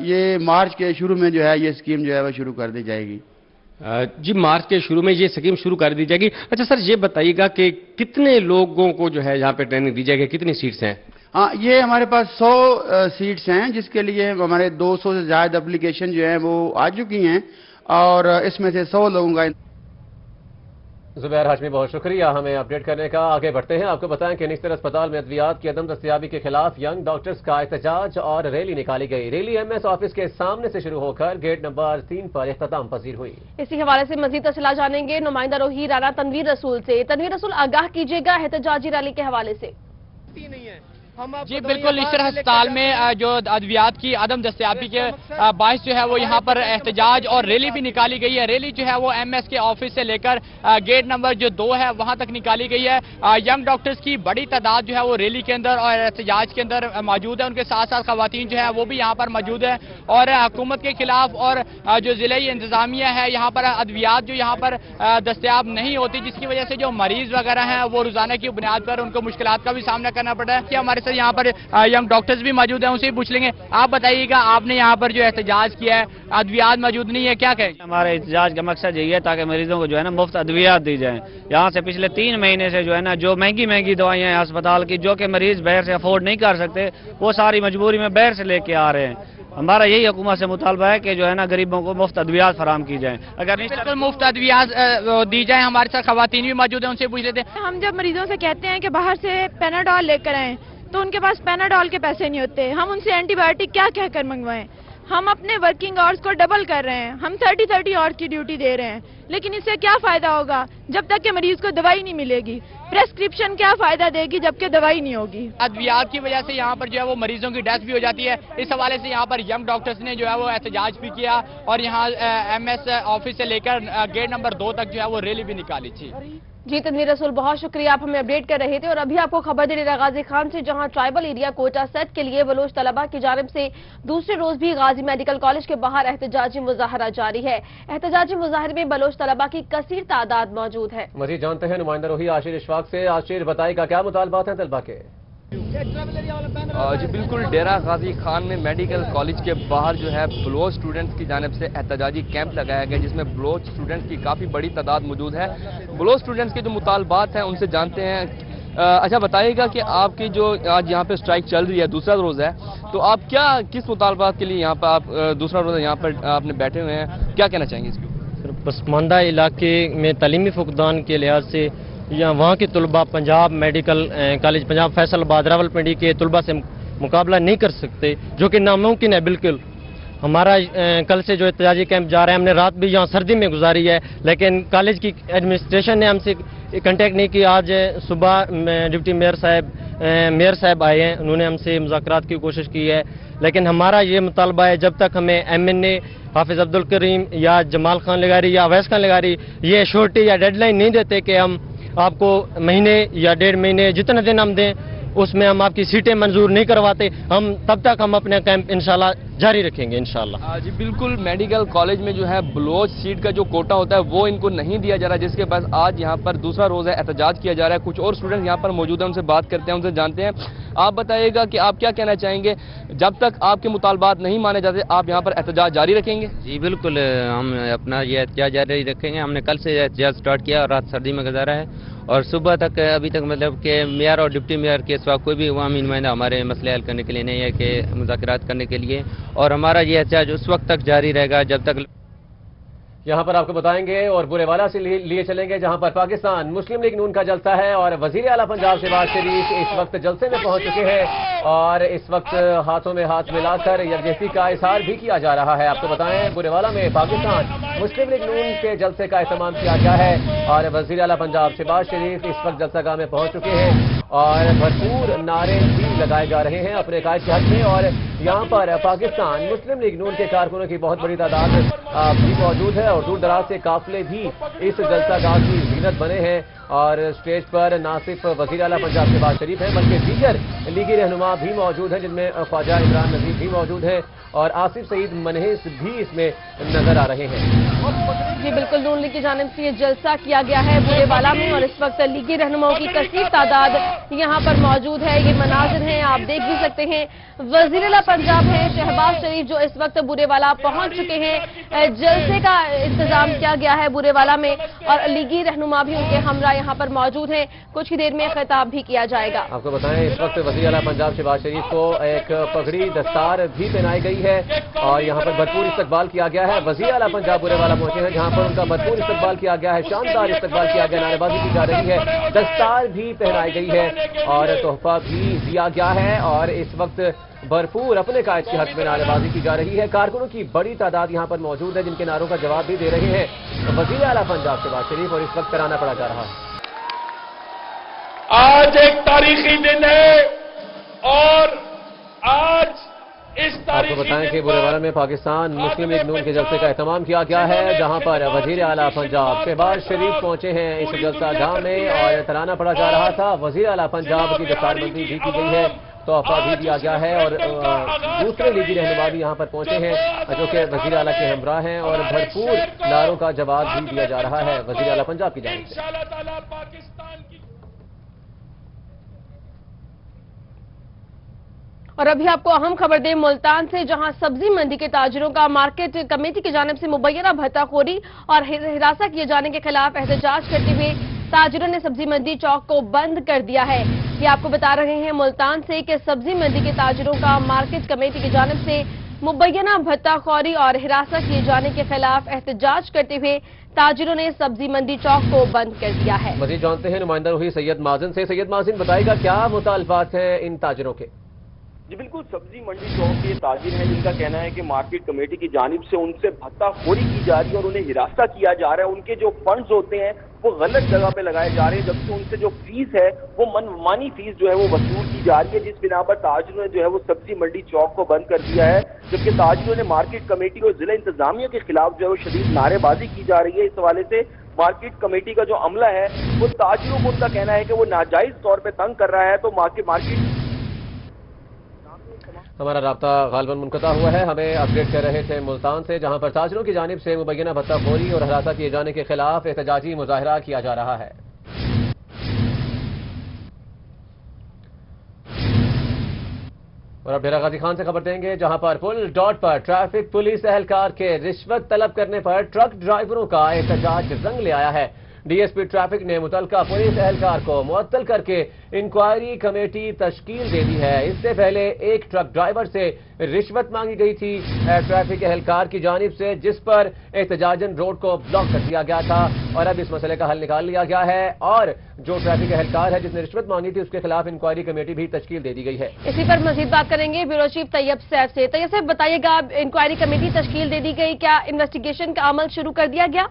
ये मार्च के शुरू में जो है ये स्कीम जो है वह शुरू कर दी जाएगी। जी मार्च के शुरू में ये स्कीम शुरू कर दी जाएगी। अच्छा सर, ये बताइएगा कि कितने लोगों को जो है यहाँ पे ट्रेनिंग दी जाएगी, कितनी सीट्स हैं? हाँ, ये हमारे पास 100 सीट्स हैं, जिसके लिए हमारे 200 से ज़्यादा एप्लीकेशन जो है वो आ चुकी हैं, और इसमें से 100 लोगों का। जुबैर हाशमी, बहुत शुक्रिया हमें अपडेट करने का। आगे बढ़ते हैं। आपको बताएं कि निस्तर अस्पताल में अद्वियात की अदम दस्तयाबी के खिलाफ यंग डॉक्टर्स का एहतजाज और रैली निकाली गई। रैली एमएस ऑफिस के सामने से शुरू होकर गेट नंबर 3 पर इख्तिताम पजीर हुई। इसी हवाले से मजीद तफसीलात जानेंगे नुमाइंदा रोही राना तनवीर रसूल से। तनवीर रसूल, आगाह कीजिएगा एहतजाजी रैली के हवाले से। जी बिल्कुल, निस्तर अस्पताल में जो अद्वियात की अदम दस्तयाबी के बायस जो है वो यहाँ पर एहतजाज और रैली भी निकाली गई है। रैली जो है वो एमएस के ऑफिस से लेकर गेट नंबर जो 2 है वहां तक निकाली गई है। यंग डॉक्टर्स की बड़ी तादाद जो है वो रैली के अंदर और एहतजाज के अंदर मौजूद है। उनके साथ साथ खवातीन जो है वो भी यहाँ पर मौजूद है, और हुकूमत के खिलाफ और जो जिले इंतजामिया है यहाँ पर अद्वियात जो यहाँ पर दस्तयाब नहीं होती, जिसकी वजह से जो मरीज वगैरह हैं वो रोजाना की बुनियाद पर उनको मुश्किलात का भी सामना करना पड़ रहा है। कि हमारे यहाँ पर यंग डॉक्टर्स भी मौजूद हैं, उनसे भी पूछ लेंगे। आप बताइएगा, आपने यहाँ पर जो एहतजाज किया है, अद्वियात मौजूद नहीं है, क्या कहें? हमारे एहतजाज का मकसद यही है ताकि मरीजों को जो है ना मुफ्त अद्वियात दी जाए। यहाँ से पिछले 3 महीने से जो है ना जो महंगी महंगी दवाइयाँ हैं अस्पताल की, जो कि मरीज बाहर से अफोर्ड नहीं कर सकते, वो सारी मजबूरी में बाहर से लेके आ रहे हैं। हमारा यही हुकूमत से मुतालबा है कि जो है ना गरीबों को मुफ्त अद्वियात फराहम की जाए। अगर बिल्कुल मुफ्त अद्वियात दी जाए। हमारे साथ खवातीन भी मौजूद है, उनसे पूछ लेते हैं। हम जब मरीजों से कहते हैं कि बाहर से पैनाडॉल लेकर आएं तो उनके पास पैनाडॉल के पैसे नहीं होते, हम उनसे एंटीबायोटिक क्या कहकर मंगवाएं। हम अपने वर्किंग आवर्स को डबल कर रहे हैं, हम 30 आवर्स की ड्यूटी दे रहे हैं, लेकिन इससे क्या फायदा होगा जब तक कि मरीज को दवाई नहीं मिलेगी। प्रेस्क्रिप्शन क्या फायदा देगी जबकि दवाई नहीं होगी। अद्वियात की वजह से यहाँ पर जो है वो मरीजों की डेथ भी हो जाती है। इस हवाले से यहाँ पर यंग डॉक्टर्स ने जो है वो एहतजाज भी किया और यहाँ MS ऑफिस से लेकर गेट नंबर 2 तक जो है वो रैली भी निकाली थी। जी तनवीर रसूल, बहुत शुक्रिया, आप हमें अपडेट कर रहे थे। और अभी आपको खबर दे रहे गाजी खान से, जहां ट्राइबल एरिया कोटा सेट के लिए बलोच तलबा की जानिब से दूसरे रोज भी गाजी मेडिकल कॉलेज के बाहर एहतजाजी मुजाहरा जारी है। एहतजाजी मुजाहरे में बलोच तलबा की कसीर तादाद मौजूद है। मजीद जानते हैं नुमाइंदा रोही आशिर इशफाक से। आशिर, बताएगा क्या मुतालबात हैं तलबा के? जी बिल्कुल, डेरा गाजी खान में मेडिकल कॉलेज के बाहर जो है बलोच स्टूडेंट्स की जानिब से एहतजाजी कैंप लगाया गया, जिसमें बलोच स्टूडेंट्स की काफ़ी बड़ी तादाद मौजूद है। बलोच स्टूडेंट्स के जो मुतालबात हैं उनसे जानते हैं। अच्छा बताइएगा कि आपकी जो आज यहाँ पे स्ट्राइक चल रही है, दूसरा रोज़ है, तो आप किस मुतालबात के लिए यहाँ पर आप दूसरा रोज़ यहाँ पर आपने बैठे हुए हैं, क्या कहना चाहेंगे इसके ऊपर? पसमानदा इलाके में तालीमी फुकदान के लिहाज से या वहाँ के तलबा पंजाब मेडिकल कॉलेज पंजाब फैसलाबाद रावलपिंडी के तलबा से मुकाबला नहीं कर सकते, जो कि नामुमकिन है बिल्कुल। हमारा कल से जो एहतजाजी कैंप जा रहा है, हमने रात भी यहाँ सर्दी में गुजारी है, लेकिन कॉलेज की एडमिनिस्ट्रेशन ने हमसे कांटेक्ट नहीं किया। आज सुबह डिप्टी मेयर साहब आए हैं, उन्होंने हमसे मुज़ाकरात की कोशिश की है, लेकिन हमारा ये मुतालबा है जब तक हमें MNA हाफिज अब्दुल करीम या जमाल खान लगारी या अवैस खान लगारी ये शोर्टी या डेडलाइन नहीं देते कि हम आपको महीने या 1.5 महीने जितना दिन हम दें उसमें हम आपकी सीटें मंजूर नहीं करवाते, हम तब तक हम अपने कैंप इंशाल्लाह जारी रखेंगे इंशाल्लाह। जी बिल्कुल, मेडिकल कॉलेज में जो है बलोच सीट का जो कोटा होता है वो इनको नहीं दिया जा रहा, जिसके बाद आज यहाँ पर दूसरा रोज़ है, एहतजाज किया जा रहा है। कुछ और स्टूडेंट यहाँ पर मौजूद हैं, उनसे बात करते हैं, उनसे जानते हैं। आप बताइएगा कि आप क्या कहना चाहेंगे, जब तक आपके मुतालबात नहीं माने जाते आप यहाँ पर एहतजाज जारी रखेंगे? जी बिल्कुल, हम अपना ये एहतजाज जारी रखेंगे। हमने कल से एहतजाज स्टार्ट किया और रात सर्दी में गुजारा है, और सुबह तक अभी तक मतलब कि मेयर और डिप्टी मेयर के सिवा कोई भी अवामी नुमाइंदा हमारे मसले हल करने के लिए नहीं है कि मुज़ाकरात करने के लिए, और हमारा ये एहतजाज उस वक्त तक जारी रहेगा जब तक। यहाँ पर आपको बताएंगे और बुरेवाला से लिए चलेंगे, जहाँ पर पाकिस्तान मुस्लिम लीग नून का जलसा है और वजीर आला पंजाब शहबाज शरीफ इस वक्त जलसे में पहुंच चुके हैं और इस वक्त हाथों में हाथ मिलाकर यकजहती का इजहार भी किया जा रहा है। आपको बताएं, बुरेवाला में पाकिस्तान मुस्लिम लीग नून के जलसे का एहतमाम किया गया है और वजीर आला पंजाब शहबाज शरीफ इस वक्त जलसागाह में पहुंच चुके हैं और भरपूर नारे भी लगाए जा रहे हैं अपने कायद के हक में। और यहाँ पर पाकिस्तान मुस्लिम लीग नून के कारकुनों की बहुत बड़ी तादाद भी मौजूद है और दूर दराज से काफिले भी इस जलसागाह की जीनत बने हैं और स्टेज पर न सिर्फ वज़ीर आला पंजाब शहबाज शरीफ हैं बल्कि दीगर लीगी रहनुमा भी मौजूद हैं, जिनमें ख्वाजा इमरान नज़ीर भी मौजूद हैं और आसिफ सईद मनहेस भी इसमें नजर आ रहे हैं। जी बिल्कुल, नून लीग की जानिब से ये जलसा किया गया है बुरेवाला में और इस वक्त लीगी रहनुमाओं की कसीर तादाद यहाँ पर मौजूद है। ये मनाजिर हैं, आप देख भी सकते हैं। वज़ीर आला पंजाब है शहबाज शरीफ जो इस वक्त बुरेवाला पहुंच चुके हैं। जलसे का इंतजाम किया गया है बुरेवाला में और लीगी रहनुमा भी उनके हमरा यहाँ पर मौजूद हैं। कुछ ही देर में खिताब भी किया जाएगा। आपको बताएं, इस वक्त वज़ीर आला पंजाब शहबाज शरीफ को एक पगड़ी दस्तार भी पहनाई गई है और यहाँ पर भरपूर इस्तकबाल किया गया है। वज़ीर आला पंजाब बुरेवाला पहुंचे हैं जहाँ पर उनका भरपूर इस्तकबाल किया गया है, शानदार इस्तकबाल किया गया, नारेबाजी की जा रही है, दस्तार भी पहनाई गई है और तोहफा भी दिया गया है और इस वक्त भरपूर अपने कायद के हक में नारेबाजी की जा रही है। कारकुनों की बड़ी तादाद यहाँ पर मौजूद है जिनके नारों का जवाब भी दे रहे हैं वज़ीर आला पंजाब शहबाज शरीफ और इस वक्त कराना पड़ा जा रहा है। आज एक तारीखी दिन है और आज आपको बताएं कि बुरेवाला में पाकिस्तान मुस्लिम लीग नून के जलसे का एहतमाम किया गया है जहां पर वज़ीर आला पंजाब शहबाज शरीफ पहुंचे हैं इस जलसा गाह में और तराना पड़ा जा रहा था। वज़ीर आला पंजाब की दस्तारबंदी भी की गई है, तोहफा भी दिया गया है और दूसरे लीगी रहनुमा भी यहाँ पर पहुंचे हैं जो कि वज़ीर आला के हमरा हैं और भरपूर नारों का जवाब भी दिया जा रहा है वज़ीर आला पंजाब की जानिब से। और अभी आपको अहम खबर दें मुल्तान से, जहां सब्जी मंडी के ताजिरों का मार्केट कमेटी की जानिब से मुबैना भत्ताखोरी और हिरासा किए जाने के खिलाफ एहतजाज करते हुए ताजिरों ने सब्जी मंडी चौक को बंद कर दिया है। ये आपको बता रहे हैं मुल्तान से कि सब्जी मंडी के ताजिरों का मार्केट कमेटी की जानिब से मुबैना भत्ताखोरी और हिरासा किए जाने के खिलाफ एहतजाज करते हुए ताजिरों ने सब्जी मंडी चौक को बंद कर दिया है। मजीद जानते हैं नुमाइंदा रोही सैयद माजिन से। सैयद माजिन, बताएगा क्या मुतालबात हैं इन ताजिरों के? جی بالکل، سبزی منڈی چوک کے تاجر ہیں جن کا کہنا ہے کہ مارکیٹ کمیٹی کی جانب سے ان سے بھتہ خوری کی جا رہی ہے اور انہیں ہراساں کیا جا رہا ہے. ان کے جو فنڈز ہوتے ہیں وہ غلط جگہ پہ لگائے جا رہے ہیں، جبکہ ان سے جو فیس ہے وہ منمانی فیس جو ہے وہ وصول کی جا رہی ہے، جس بنا پر تاجروں نے جو ہے وہ سبزی منڈی چوک کو بند کر دیا ہے. جبکہ تاجروں نے مارکیٹ کمیٹی اور ضلع انتظامیہ کے خلاف جو ہے وہ شدید نعرے بازی کی جا رہی ہے. اس حوالے سے مارکیٹ کمیٹی کا جو عملہ ہے وہ تاجروں کو ان کا کہنا ہے کہ وہ ناجائز طور پہ تنگ کر رہا ہے. تو مارکیٹ ہمارا رابطہ غالباً منقطع ہوا ہے. ہمیں اپڈیٹ کر رہے تھے ملتان سے، جہاں پر تاجروں کی جانب سے مبینہ بھتہ خوری اور ہراساں کیے جانے کے خلاف احتجاجی مظاہرہ کیا جا رہا ہے. اور اب ڈیرہ غازی خان سے خبر دیں گے، جہاں پر پل ڈاٹ پر ٹریفک پولیس اہلکار کے رشوت طلب کرنے پر ٹرک ڈرائیوروں کا احتجاج رنگ لے آیا ہے. ڈی ایس پی ٹریفک نے متعلقہ پولیس اہلکار کو معطل کر کے انکوائری کمیٹی تشکیل دے دی ہے. اس سے پہلے ایک ٹرک ڈرائیور سے رشوت مانگی گئی تھی ٹریفک اہلکار کی جانب سے، جس پر احتجاجاً روڈ کو بلاک کر دیا گیا تھا. اور اب اس مسئلے کا حل نکال لیا گیا ہے اور جو ٹریفک اہلکار ہے جس نے رشوت مانگی تھی اس کے خلاف انکوائری کمیٹی بھی تشکیل دے دی گئی ہے. اسی پر مزید بات کریں گے بیورو چیف طیب سیف سے. طیب صاحب بتائیے گا، انکوائری کمیٹی تشکیل دے دی گئی، کیا انویسٹیگیشن کا عمل شروع کر دیا گیا؟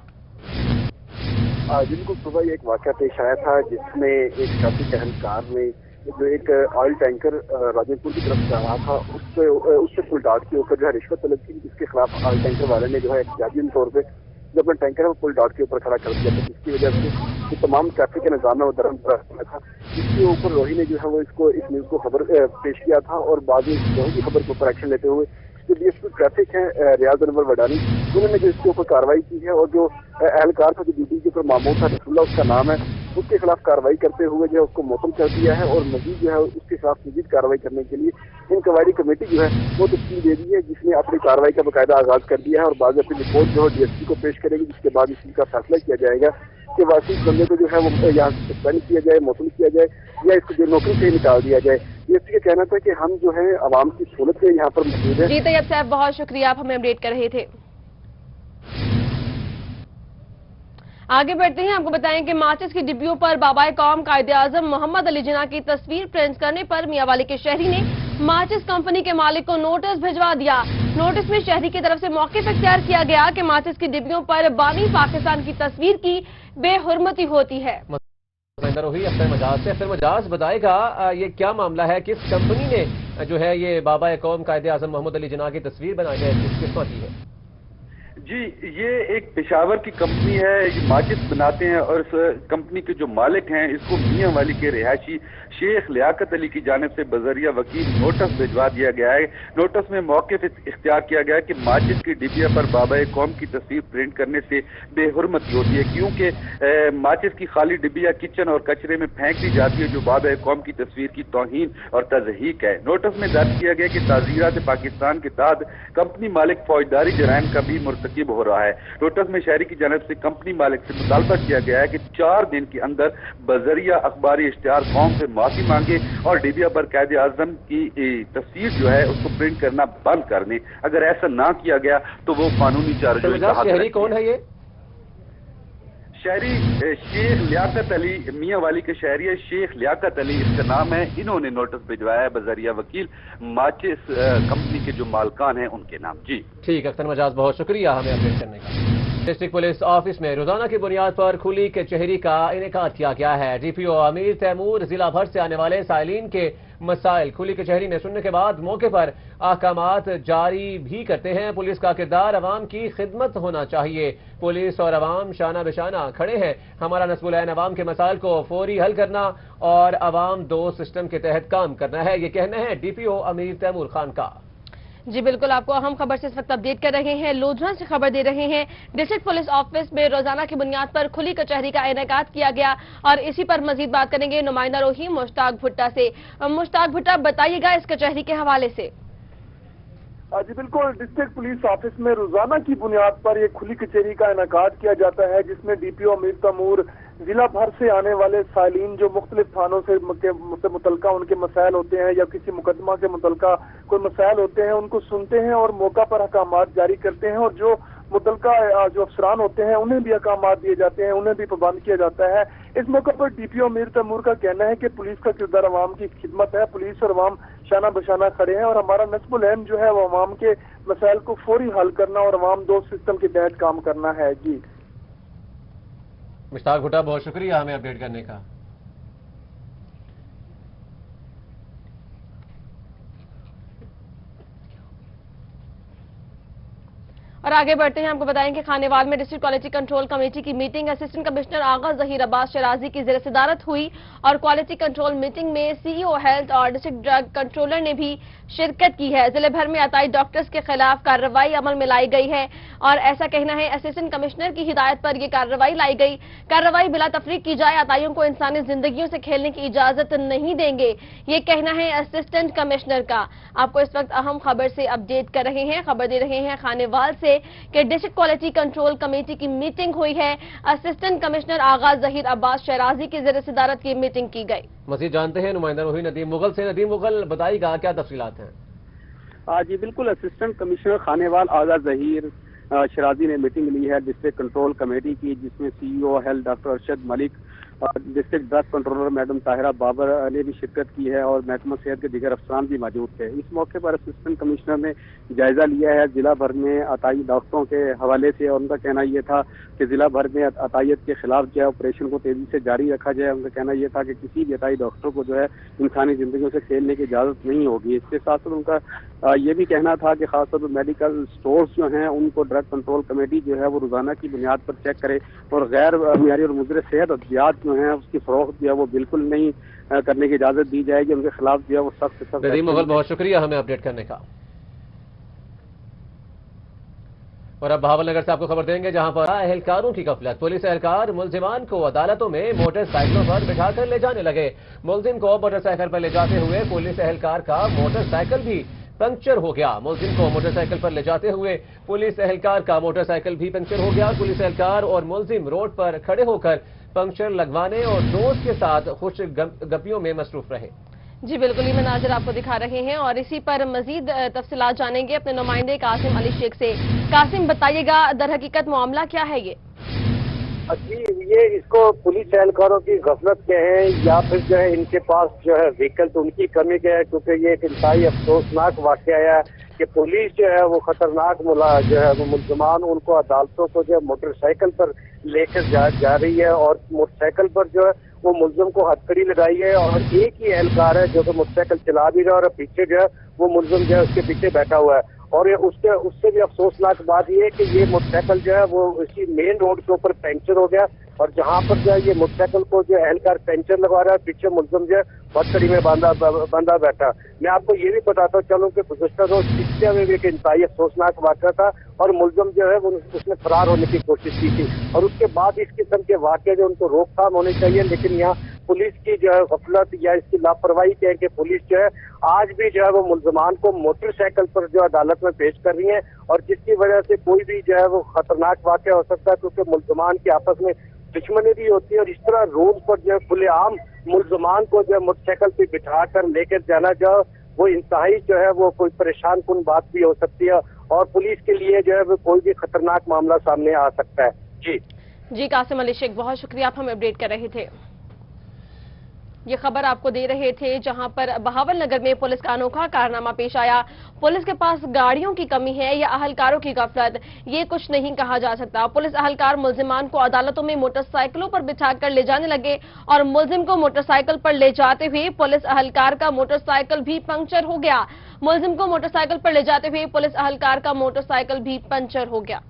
جن کو صبح ایک واقعہ پیش آیا تھا جس میں ایک ٹریفک اہلکار نے جو ایک آئل ٹینکر راجن پور کی طرف سے آ رہا تھا اس سے پل ڈاٹ کے اوپر جو ہے رشوت طلب کی، جس کے خلاف آئل ٹینکر والے نے جو ہے احتجاجی طور پہ جو اپنا ٹینکر ہے وہ پل ڈاٹ کے اوپر کھڑا کر دیا تھا، جس کی وجہ سے یہ تمام ٹریفک کے نظام ہے وہ درم ہوا تھا. جس کے اوپر روہی نے جو ہے وہ اس نیوز کو خبر پیش کیا تھا اور بعد میں روہی کی خبر کے اوپر ایکشن لیتے ہوئے جو ڈی ایس پی ٹریفک ہیں ریاض انور وڈانی، انہوں نے جو اس کے اوپر کارروائی کی ہے اور جو اہلکار تھا جو ڈیوٹی کے اوپر معمول تھا رسول اللہ اس کا نام ہے، اس کے خلاف کارروائی کرتے ہوئے جو ہے اس کو معطل کر دیا ہے اور مزید جو ہے اس کے خلاف مزید کارروائی کرنے کے لیے انکوائری کمیٹی جو ہے وہ تشکیل دے دی ہے، جس نے اپنی کارروائی کا باقاعدہ آغاز کر دیا ہے اور بعد اپنی رپورٹ جو ہے ڈی ایس پی کو پیش کرے گی، جس کے بعد اس چیز کا فیصلہ کیا جائے گا کہ واقعی بندے کو جو ہے وہ یہاں سے سسپینڈ کیا جائے، معطل کیا جائے یا اس کو جو نوکری سے نکال دیا جائے. ڈی ایس پی کا کہنا تھا کہ ہم جو ہے عوام کی سہولت کے یہاں پر موجود ہیں. جی طیب صاحب بہت شکریہ، آپ ہمیں اپڈیٹ کر رہے تھے. آگے بڑھتے ہیں، آپ کو بتائیں کہ ماچس کی ڈبیوں پر بابائے قوم قائد اعظم محمد علی جناح کی تصویر پرنٹ کرنے پر میاں والی کے شہری نے ماچس کمپنی کے مالک کو نوٹس بھجوا دیا. نوٹس میں شہری کی طرف سے موقف اختیار کیا گیا کہ ماچس کی ڈبیوں پر بانی پاکستان کی تصویر کی بے حرمتی ہوتی ہے. اختر مجاز سے. اختر مجاز بتائے گا یہ کیا معاملہ ہے، کس کمپنی نے جو ہے یہ بابا قوم قائد اعظم محمد علی جناح کی تصویر بنائی ہے، کس قسم کی ہے؟ جی یہ ایک پشاور کی کمپنی ہے، یہ ماچس بناتے ہیں اور اس کمپنی کے جو مالک ہیں اس کو میاں والی کے رہائشی شیخ لیاقت علی کی جانب سے بذریعہ وکیل نوٹس بھجوا دیا گیا ہے. نوٹس میں موقف اختیار کیا گیا ہے کہ ماچس کی ڈبیا پر بابا قوم کی تصویر پرنٹ کرنے سے بے حرمتی ہوتی ہے، کیونکہ ماچس کی خالی ڈبیا کچن اور کچرے میں پھینک دی جاتی ہے جو بابا قوم کی تصویر کی توہین اور تضحیق ہے. نوٹس میں درج کیا گیا کہ تعزیرات پاکستان کے تحت کمپنی مالک فوجداری جرائم کا بھی مرتکب ہو رہا ہے. نوٹس میں شہری کی جانب سے کمپنی مالک سے مطالبہ کیا گیا ہے کہ 4 دن کے اندر بذریعہ اخباری اشتہار قوم سے معافی مانگے اور ڈبیا پر قائد اعظم کی تصویر جو ہے اس کو پرنٹ کرنا بند کر دیں. اگر ایسا نہ کیا گیا تو وہ قانونی چارجز کا حق رکھتے ہیں. شہری کون ہے یہ؟ شہری شیخ لیاقت علی، میاں والی کے شہری ہے شیخ لیاقت علی اس کا نام ہے. انہوں نے نوٹس بھجوایا ہے بذریعہ وکیل ماچس کمپنی کے جو مالکان ہیں ان کے نام. جی ٹھیک، اختر مجاز بہت شکریہ ہمیں اپڈیٹ کرنے کا. ڈسٹرکٹ پولیس آفس میں روزانہ کی بنیاد پر کھلی کچہری کا انعقاد کیا گیا ہے. ڈی پی او امیر تیمور ضلع بھر سے آنے والے سائلین کے مسائل کھلی کچہری میں سننے کے بعد موقع پر احکامات جاری بھی کرتے ہیں. پولیس کا کردار عوام کی خدمت ہونا چاہیے. پولیس اور عوام شانہ بشانہ کھڑے ہیں. ہمارا نصب العین عوام کے مسائل کو فوری حل کرنا اور عوام دو سسٹم کے تحت کام کرنا ہے، یہ کہنا ہے ڈی پی او امیر تیمور خان کا. جی بالکل، آپ کو اہم خبر سے اس وقت اپڈیٹ کر رہے ہیں. لودھرا سے خبر دے رہے ہیں، ڈسٹرکٹ پولیس آفس میں روزانہ کی بنیاد پر کھلی کچہری کا انعقاد کیا گیا اور اسی پر مزید بات کریں گے نمائندہ روحی مشتاق بھٹا سے. مشتاق بھٹا بتائیے گا اس کچہری کے حوالے سے. جی بالکل، ڈسٹرکٹ پولیس آفس میں روزانہ کی بنیاد پر ایک کھلی کچہری کا انعقاد کیا جاتا ہے جس میں ڈی پی او امیر تیمور ضلع بھر سے آنے والے سائلین جو مختلف تھانوں سے متعلقہ ان کے مسائل ہوتے ہیں یا کسی مقدمہ کے متعلقہ کوئی مسائل ہوتے ہیں ان کو سنتے ہیں اور موقع پر احکامات جاری کرتے ہیں اور جو मुतलका जो अफसरान होते हैं उन्हें भी अहकामात दिए जाते हैं, उन्हें भी पाबंद किया जाता है। इस मौके पर DPO मीर तैमूर का कहना है कि पुलिस का किरदार अवाम की खिदमत है, पुलिस और अवाम शाना बशाना खड़े हैं और हमारा नस्बुल अहम जो है वो अवाम के मसाइल को फौरी हल करना और अवाम दोस्त सिस्टम के तहत काम करना है। जी मुश्ताक भुट्टा, बहुत शुक्रिया हमें अपडेट करने का। और आगे बढ़ते हैं, आपको बताएं कि खानेवाल में डिस्ट्रिक्ट क्वालिटी कंट्रोल कमेटी की मीटिंग असिस्टेंट कमिश्नर आगा जहीर अब्बास शराजी की ज़ेर सदारत हुई और क्वालिटी कंट्रोल मीटिंग में CEO हेल्थ और डिस्ट्रिक्ट ड्रग कंट्रोलर ने भी शिरकत की है। जिले भर में अताई डॉक्टर्स के खिलाफ कार्रवाई अमल में लाई गई है और ऐसा कहना है असिस्टेंट कमिश्नर की हिदायत पर यह कार्रवाई लाई गई। कार्रवाई बिला तफरीक की जाए, अताइयों को इंसानी जिंदगियों से खेलने की इजाजत नहीं देंगे, ये कहना है असिस्टेंट कमिश्नर का। आपको इस वक्त अहम खबर से अपडेट कर रहे हैं, खबर दे रहे हैं खानेवाल से कि डिस्ट्रिक्ट क्वालिटी कंट्रोल कमेटी की मीटिंग हुई है। असिस्टेंट कमिश्नर आगा जहीर अब्बास शराजी की ज़ेर सदारत की मीटिंग की गई। मजीद जानते हैं नुमाइंदा रूही नदीम मुगल से। नदीम मुगल, बताइएगा क्या तफसीलात हैं? जी बिल्कुल, असिस्टेंट कमिश्नर खानेवाल आगा जहीर शराजी ने मीटिंग ली है डिस्ट्रिक्ट कंट्रोल कमेटी की, जिसमें CEO health doctor Arshad Malik, district drug controller madam Tahira Babar ने भी शिरकत की है और महकमा सेहत के दीगर अफसरान भी मौजूद थे। इस मौके पर असिस्टेंट कमिश्नर ने जायजा लिया है जिला भर में अताई डॉक्टरों के हवाले से, और उनका कहना यह था कि जिला भर में अतायत के खिलाफ जो है ऑपरेशन को तेजी से जारी रखा जाए। उनका कहना यह था कि किसी भी अताई डॉक्टर को जो है इंसानी जिंदगियों से खेलने की इजाजत नहीं होगी। इसके साथ साथ उनका ये भी कहना था कि खासतौर पर मेडिकल स्टोर्स जो हैं उनको ड्रग कंट्रोल कमेटी जो है वो रोजाना की बुनियाद पर चेक करे और गैर मियारी और मुज़र सेहत अद्वियात जो है उसकी फरोख्त जो है वो बिल्कुल नहीं करने की इजाजत दी जाएगी। उनके खिलाफ जो है वो सख्त से सख्त। नदीम मुगल, बहुत शुक्रिया हमें अपडेट करने का। और अब बहावलनगर से आपको खबर देंगे, जहां पर एहलकारों की गफलत। पुलिस एहलकार मुलजिमान को अदालतों में मोटरसाइकिलों पर बिठाकर ले जाने लगे। मुलजिम को मोटरसाइकिल पर ले जाते हुए पुलिस एहलकार का मोटरसाइकिल भी पंक्चर हो गया। मुलजिम को मोटरसाइकिल पर ले जाते हुए पुलिस एहलकार का मोटरसाइकिल भी पंक्चर हो गया। पुलिस एहलकार और मुलजिम रोड पर खड़े होकर पंक्चर लगवाने और दोस्त के साथ खुश गपियों में मसरूफ रहे। जी बिल्कुल, ये मनाजिर आपको दिखा रहे हैं और इसी पर मजीद तफसीलात जानेंगे अपने नुमाइंदे कासिम अली शेख से। कासिम, बताइएगा दर हकीकत मामला क्या है ये? जी, ये इसको पुलिस एहलकारों की गफलत के हैं या फिर जो है इनके पास जो है व्हीकल तो उनकी कमी के है, क्योंकि ये एक इंतहाई अफसोसनाक वाकया है कि पुलिस जो है वो खतरनाक जो है वो मुलजमान उनको अदालतों को जो है मोटरसाइकिल पर लेकर जा रही है और मोटरसाइकिल पर जो है वो मुलजिम को हथकड़ी लगाई है और एक ही एहलकार है जो कि मोटरसाइकिल चला भी रहा है और पीछे जो है वो मुलजिम जो है उसके पीछे बैठा हुआ है। और ये उससे भी अफसोसनाक बात ये है कि ये मोटरसाइकिल जो है वो इसी मेन रोड के ऊपर पंक्चर हो गया और जहाँ पर जो है ये मोटरसाइकिल को जो एहलकार पंक्चर लगवा रहा है, पीछे मुलजिम जो है हथकड़ी में बंधा बैठा। मैं आपको ये भी बताता चलूँ कि गुज़श्ता रोज सिक्सिया में भी एक इंतहाई अफसोसनाक वाक़या था और मुलजिम जो है वो उसने फरार होने की कोशिश की थी और उसके बाद इस किस्म के वाक़े जो उनको रोकथाम होनी चाहिए, लेकिन यहाँ पुलिस की जो है गफलत या इसकी लापरवाही कहें कि पुलिस जो है आज भी जो है वो मुलजमान को मोटरसाइकिल पर जो अदालत में पेश कर रही है और जिसकी वजह से कोई भी जो है वो खतरनाक वाक़या हो सकता है, क्योंकि मुलजमान की आपस में दुश्मनी भी होती है और इस तरह रोड पर जो है खुलेआम मुलजमान को जो है मोटरसाइकिल पे बिठा कर लेकर जाना जो वो इंतहाई जो है वो कोई परेशान कुन बात भी हो सकती है और पुलिस के लिए जो है वो कोई भी खतरनाक मामला सामने आ सकता है। जी कासिम अली शेख, बहुत शुक्रिया, आप हमें अपडेट कर रहे थे। ये खबर आपको दे रहे थे जहां पर बहावलनगर में पुलिस का अनोखा कारनामा पेश आया। पुलिस के पास गाड़ियों की कमी है या अहलकारों की गफलत, ये कुछ नहीं कहा जा सकता। पुलिस अहलकार मुलजिमान को अदालतों में मोटरसाइकिलों पर बिठाकर ले जाने लगे और मुलजिम को मोटरसाइकिल पर ले जाते हुए पुलिस अहलकार का मोटरसाइकिल भी पंक्चर हो गया। मुलजिम को मोटरसाइकिल पर ले जाते हुए पुलिस अहलकार का मोटरसाइकिल भी पंक्चर हो गया।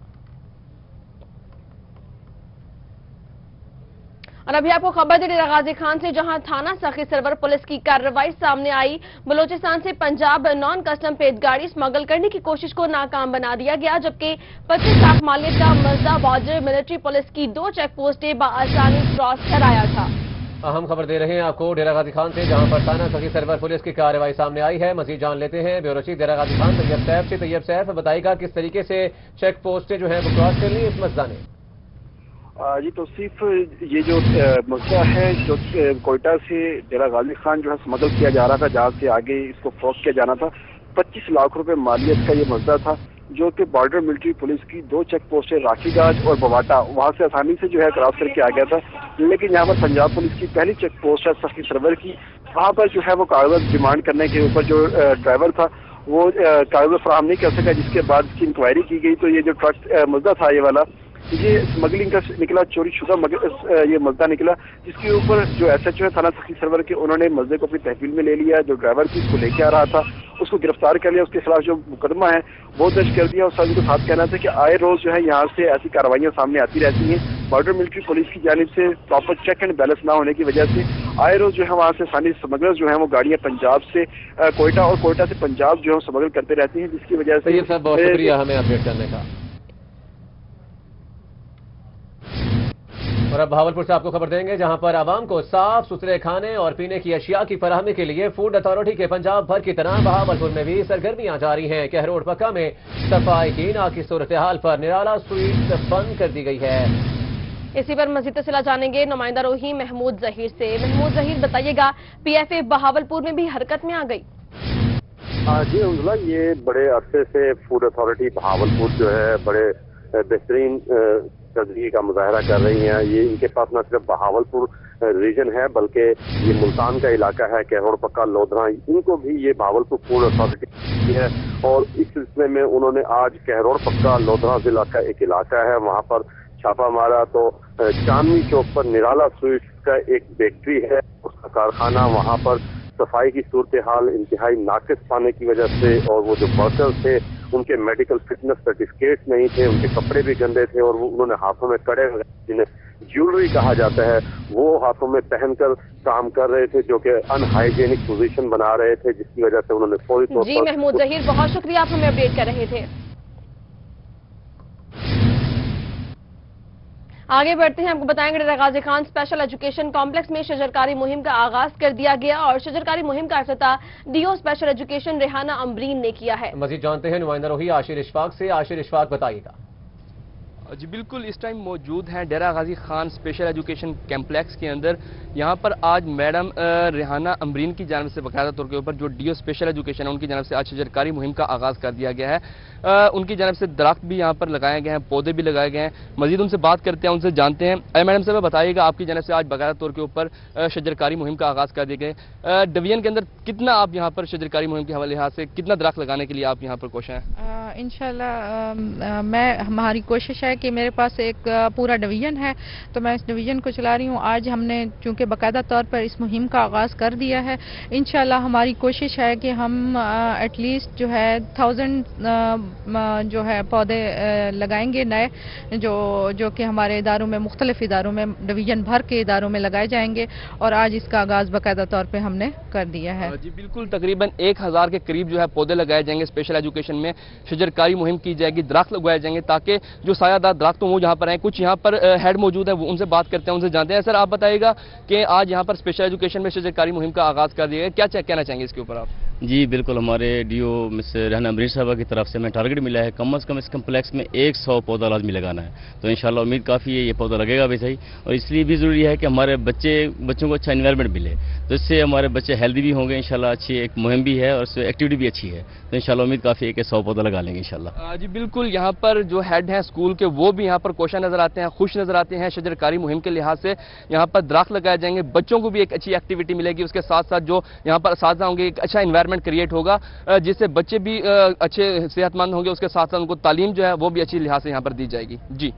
और अभी आपको खबर दे डेरा गाजी खान से, जहां थाना सखी सरवर पुलिस की कार्रवाई सामने आई। बलोचिस्तान से पंजाब नॉन कस्टम पेट गाड़ी स्मगल करने की कोशिश को नाकाम बना दिया गया, जबकि 25 लाख मालियत का मजदा बॉर्डर मिलिट्री पुलिस की 2 चेक पोस्टें बआसानी क्रॉस कराया था। अहम खबर दे रहे हैं आपको डेरा गाजी खान से, जहां पर थाना सखी सरवर पुलिस की कार्रवाई सामने आई है। मजीद जान लेते हैं ब्यूरो चीफ डेरा गाजी खान तैयब सैफ से। तैयब सैफ, बताइएगा किस तरीके से चेक पोस्टें जो है वो क्रॉस कर ली इस मजदा ने? जी तो सिर्फ ये जो मसला है जो कोयटा से डेरा गाजी खान जो है स्मगल किया जा रहा था, जहाँ से आगे इसको क्रॉस किया जाना था, 25 लाख रुपए मालियत का ये मसला था जो कि बॉर्डर मिलिट्री पुलिस की 2 चेक पोस्ट है, राखीगंज और बवाटा, वहां से आसानी से जो है क्रॉस करके आ गया था। लेकिन यहाँ पर पंजाब पुलिस की पहली चेक पोस्ट है सखी सरवर की, वहां पर जो है वो कागज डिमांड करने के ऊपर जो ड्राइवर था वो कागज फराहम नहीं कर सका, जिसके बाद इसकी इंक्वायरी की गई तो ये जो ट्रक मजदा था ये वाला, ये स्मगलिंग का निकला, चोरी शुदा ये मजदा निकला, जिसके ऊपर जो SHO है थाना सखी सरवर के, उन्होंने मजदे को अपनी तहवील में ले लिया। जो ड्राइवर थी उसको लेके आ रहा था उसको गिरफ्तार कर लिया, उसके खिलाफ जो मुकदमा है वो दर्ज कर दिया। और सभी को साथ कहना था कि आए रोज जो है यहाँ से ऐसी कार्रवाइयाँ सामने आती रहती हैं। बॉर्डर मिलिट्री पुलिस की जानिब से प्रॉपर चेक एंड बैलेंस ना होने की वजह से आए रोज जो है वहाँ से आसानी स्मगलर्स जो है वो गाड़ियाँ पंजाब से कोयटा और कोयटा से पंजाब जो है स्मगल करते रहती हैं, जिसकी वजह से बहुत शुक्रिया हमें अपडेट करने का। और अब भावलपुर से आपको खबर देंगे, जहां पर आवाम को साफ सुथरे खाने और पीने की अशिया की फराहमी के लिए फूड अथॉरिटी के पंजाब भर की तरह भावलपुर में भी सरगर्मियां जारी हैं। कहरोड पक्का में सफाई की ना की सूरत हाल पर निराला स्वीट बंद कर दी गई है। इसी पर मजीद तफसीलात जानेंगे नुमाइंदा रोही महमूद जहीर से। महमूद जहीर, बताइएगा, PFA बहावलपुर में भी हरकत में आ गई? जी उजला, ये बड़े अरसे से फूड अथॉरिटी बहावलपुर जो है बड़े बेहतरीन तरीके का मुजाहरा कर रही हैं। ये इनके पास न सिर्फ बहावलपुर रीजन है बल्कि ये मुल्तान का इलाका है, कहरोड़ पक्का, लोधरा, इनको भी ये बहावलपुर फूड अथॉरिटी है। और इस सिलसिले में उन्होंने आज कहरोड़ पक्का लोधरा जिला का एक इलाका है वहाँ पर छापा मारा तो चांदनी चौक पर निराला स्वीट्स का एक बेकरी है, उसका कारखाना, वहाँ पर सफाई की सूरत हाल इंतहाई नाकिस पाने की वजह से, और वो जो वर्कर्स थे उनके मेडिकल फिटनेस सर्टिफिकेट्स नहीं थे, उनके कपड़े भी गंदे थे, और वो उन्होंने हाथों में कड़े जिन्हें ज्वेलरी कहा जाता है वो हाथों में पहनकर काम कर रहे थे, जो कि अनहाइजेनिक पोजीशन बना रहे थे, जिसकी वजह से उन्होंने फौरी तौर पर। जी महमूद जहीर, बहुत शुक्रिया, आप हमें अपडेट कर रहे थे। आगे बढ़ते हैं, आपको बताएंगे डेरा Ghazi Khan special education complex में शजरकारी मुहिम का आगाज कर दिया गया और शजरकारी मुहिम का इफ्तिताह DO special education Rehana Amreen ने किया है। मजीद जानते हैं नुमाइंदा रोही आशिर इशफाक से। आशिर इशफाक, बताइएगा। जी बिल्कुल, इस टाइम मौजूद हैं डेरा Ghazi Khan special education complex के अंदर। यहाँ पर आज मैडम रेहाना अमरीन की जानिब से बाकायदा तौर के ऊपर जो DO स्पेशल एजुकेशन है उनकी जानिब से आज शजरकारी मुहिम का आगाज़ कर दिया गया है। उनकी जानिब से दरख्त भी यहाँ पर लगाए गए हैं, पौधे भी लगाए गए हैं। मजीद उनसे बात करते हैं, उनसे जानते हैं। मैडम साहब, बताइएगा, आपकी जानिब से आज बाकायदा तौर के ऊपर शजरकारी मुहिम का आगाज़ कर दिया गया, डिवीजन के अंदर कितना आप यहाँ पर शजरकारी मुहिम के हवाले से कितना दरख्त लगाने के लिए आप यहाँ पर कोशिश हैं? इंशाल्लाह हमारी कोशिश है कि मेरे पास एक पूरा डिवीजन है तो मैं इस डिवीजन को चला रही हूँ। आज हमने चूँकि बाकायदा तौर पर इस मुहिम का आगाज़ कर दिया है। इंशाल्लाह हमारी कोशिश है कि हम एटलीस्ट जो है 1000 जो है पौधे लगाएंगे नए, जो कि हमारे इदारों में, मुख्तलिफ इदारों में, डिवीजन भर के इदारों में लगाए जाएंगे और आज इसका आगाज़ बाकायदा तौर पर हमने कर दिया है। जी बिल्कुल, तकरीबन 1000 के करीब जो है पौधे लगाए जाएंगे। स्पेशल एजुकेशन में शजरकारी मुहिम की जाएगी, दरख्त लगाए जाएंगे ताकि जो सायादार दरख्त वो यहाँ पर हैं। कुछ यहाँ पर हेड मौजूद है, वो उनसे बात करते हैं, उनसे जानते हैं। सर, आप बताइएगा कि आज यहाँ पर स्पेशल एजुकेशन में शजरकारी मुहिम का आगाज़ कर दिया गया, क्या कहना चाहेंगे इसके ऊपर आप? जी बिल्कुल, हमारे DO मिस रेहाना अमरीन साहबा की तरफ से हमें टारगेट मिला है कम से कम इस कम्प्लेक्स में 100 पौधा लाजमी लगाना है। तो इंशाल्लाह उम्मीद काफ़ी है ये पौधा लगेगा भी सही, और इसलिए भी ज़रूरी है कि हमारे बच्चों को अच्छा इन्वायरमेंट मिले, तो इससे हमारे बच्चे हेल्दी भी होंगे इंशाल्लाह। अच्छी एक मुहिम भी है और इससे एक्टिविटी भी अच्छी है, तो इंशाल्लाह उम्मीद काफ़ी है कि 100 पौधा लगा लेंगे इंशाल्लाह। जी बिल्कुल, यहाँ पर जो हेड हैं स्कूल के वो भी यहाँ पर कोशा नजर आते हैं, खुश नजर आते हैं। शजरकारी मुहिम के लिहाज से यहाँ पर दरख्त लगाए जाएंगे, बच्चों को भी एक अच्छी एक्टिविटी मिलेगी, उसके साथ साथ जो यहाँ पर असातिज़ा होंगे एक अच्छा इन्वायरमेंट क्रिएट होगा जिससे बच्चे भी अच्छे सेहतमंद होंगे, उसके साथ साथ उनको तालीम जो है वो भी अच्छी लिहाज से यहाँ पर दी जाएगी। जी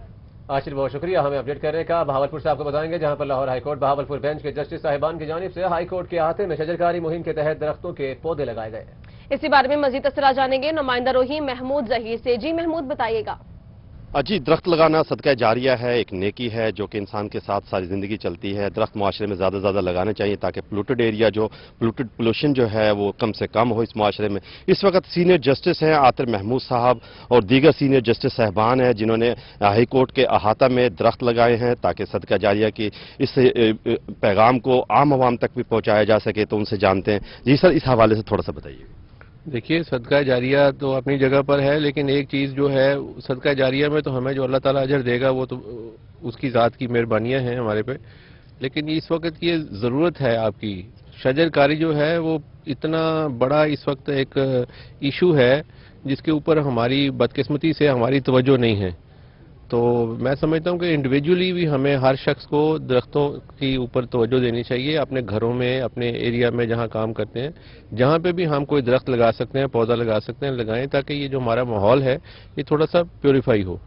आशिर, बहुत शुक्रिया हमें अपडेट करने का। बहावलपुर से आपको बताएंगे, जहां पर लाहौर हाईकोर्ट बहावलपुर बेंच के जस्टिस साहिबान की जानिब से हाईकोर्ट के अहाते में शजरकारी मुहिम के तहत दरख्तों के पौधे लगाए गए। इसी बारे में मजीद तफसीलात जानेंगे नुमाइंदा रोही महमूद जहीर से। जी महमूद, बताइएगा। जी, दरख्त लगाना सदका जारिया है, एक नेकी है जो कि इंसान के साथ सारी ज़िंदगी चलती है। दरख्त माशरे में ज़्यादा से ज़्यादा लगाने चाहिए ताकि पोल्यूटेड एरिया जो पोल्यूशन जो है वो कम से कम हो इस माशरे में। इस वक्त सीनियर जस्टिस हैं आतिर महमूद साहब और दीगर सीनियर जस्टिस साहबान हैं जिन्होंने हाई कोर्ट के अहाता में दरख्त लगाए हैं ताकि सदका जारिया की इस पैगाम को आम आवाम तक भी पहुँचाया जा सके। तो उनसे जानते हैं। जी सर, इस हवाले से थोड़ा सा बताइए। देखिए, सदका जारिया तो अपनी जगह पर है, लेकिन एक चीज़ जो है सदका जारिया में तो हमें जो अल्लाह ताला अजर देगा वो तो उसकी ज़ात की मेहरबानियाँ हैं हमारे पे। लेकिन इस वक्त ये ज़रूरत है आपकी, शजरकारी जो है वो इतना बड़ा इस वक्त एक इशू है जिसके ऊपर हमारी बदकिस्मती से हमारी तवज्जो नहीं है। तो मैं समझता हूँ कि इंडिविजुअली भी हमें हर शख्स को दरख्तों की ऊपर तवज्जो देनी चाहिए, अपने घरों में, अपने एरिया में जहाँ काम करते हैं, जहाँ पे भी हम कोई दरख्त लगा सकते हैं, पौधा लगा सकते हैं, लगाएं, ताकि ये जो हमारा माहौल है ये थोड़ा सा प्योरीफाई हो।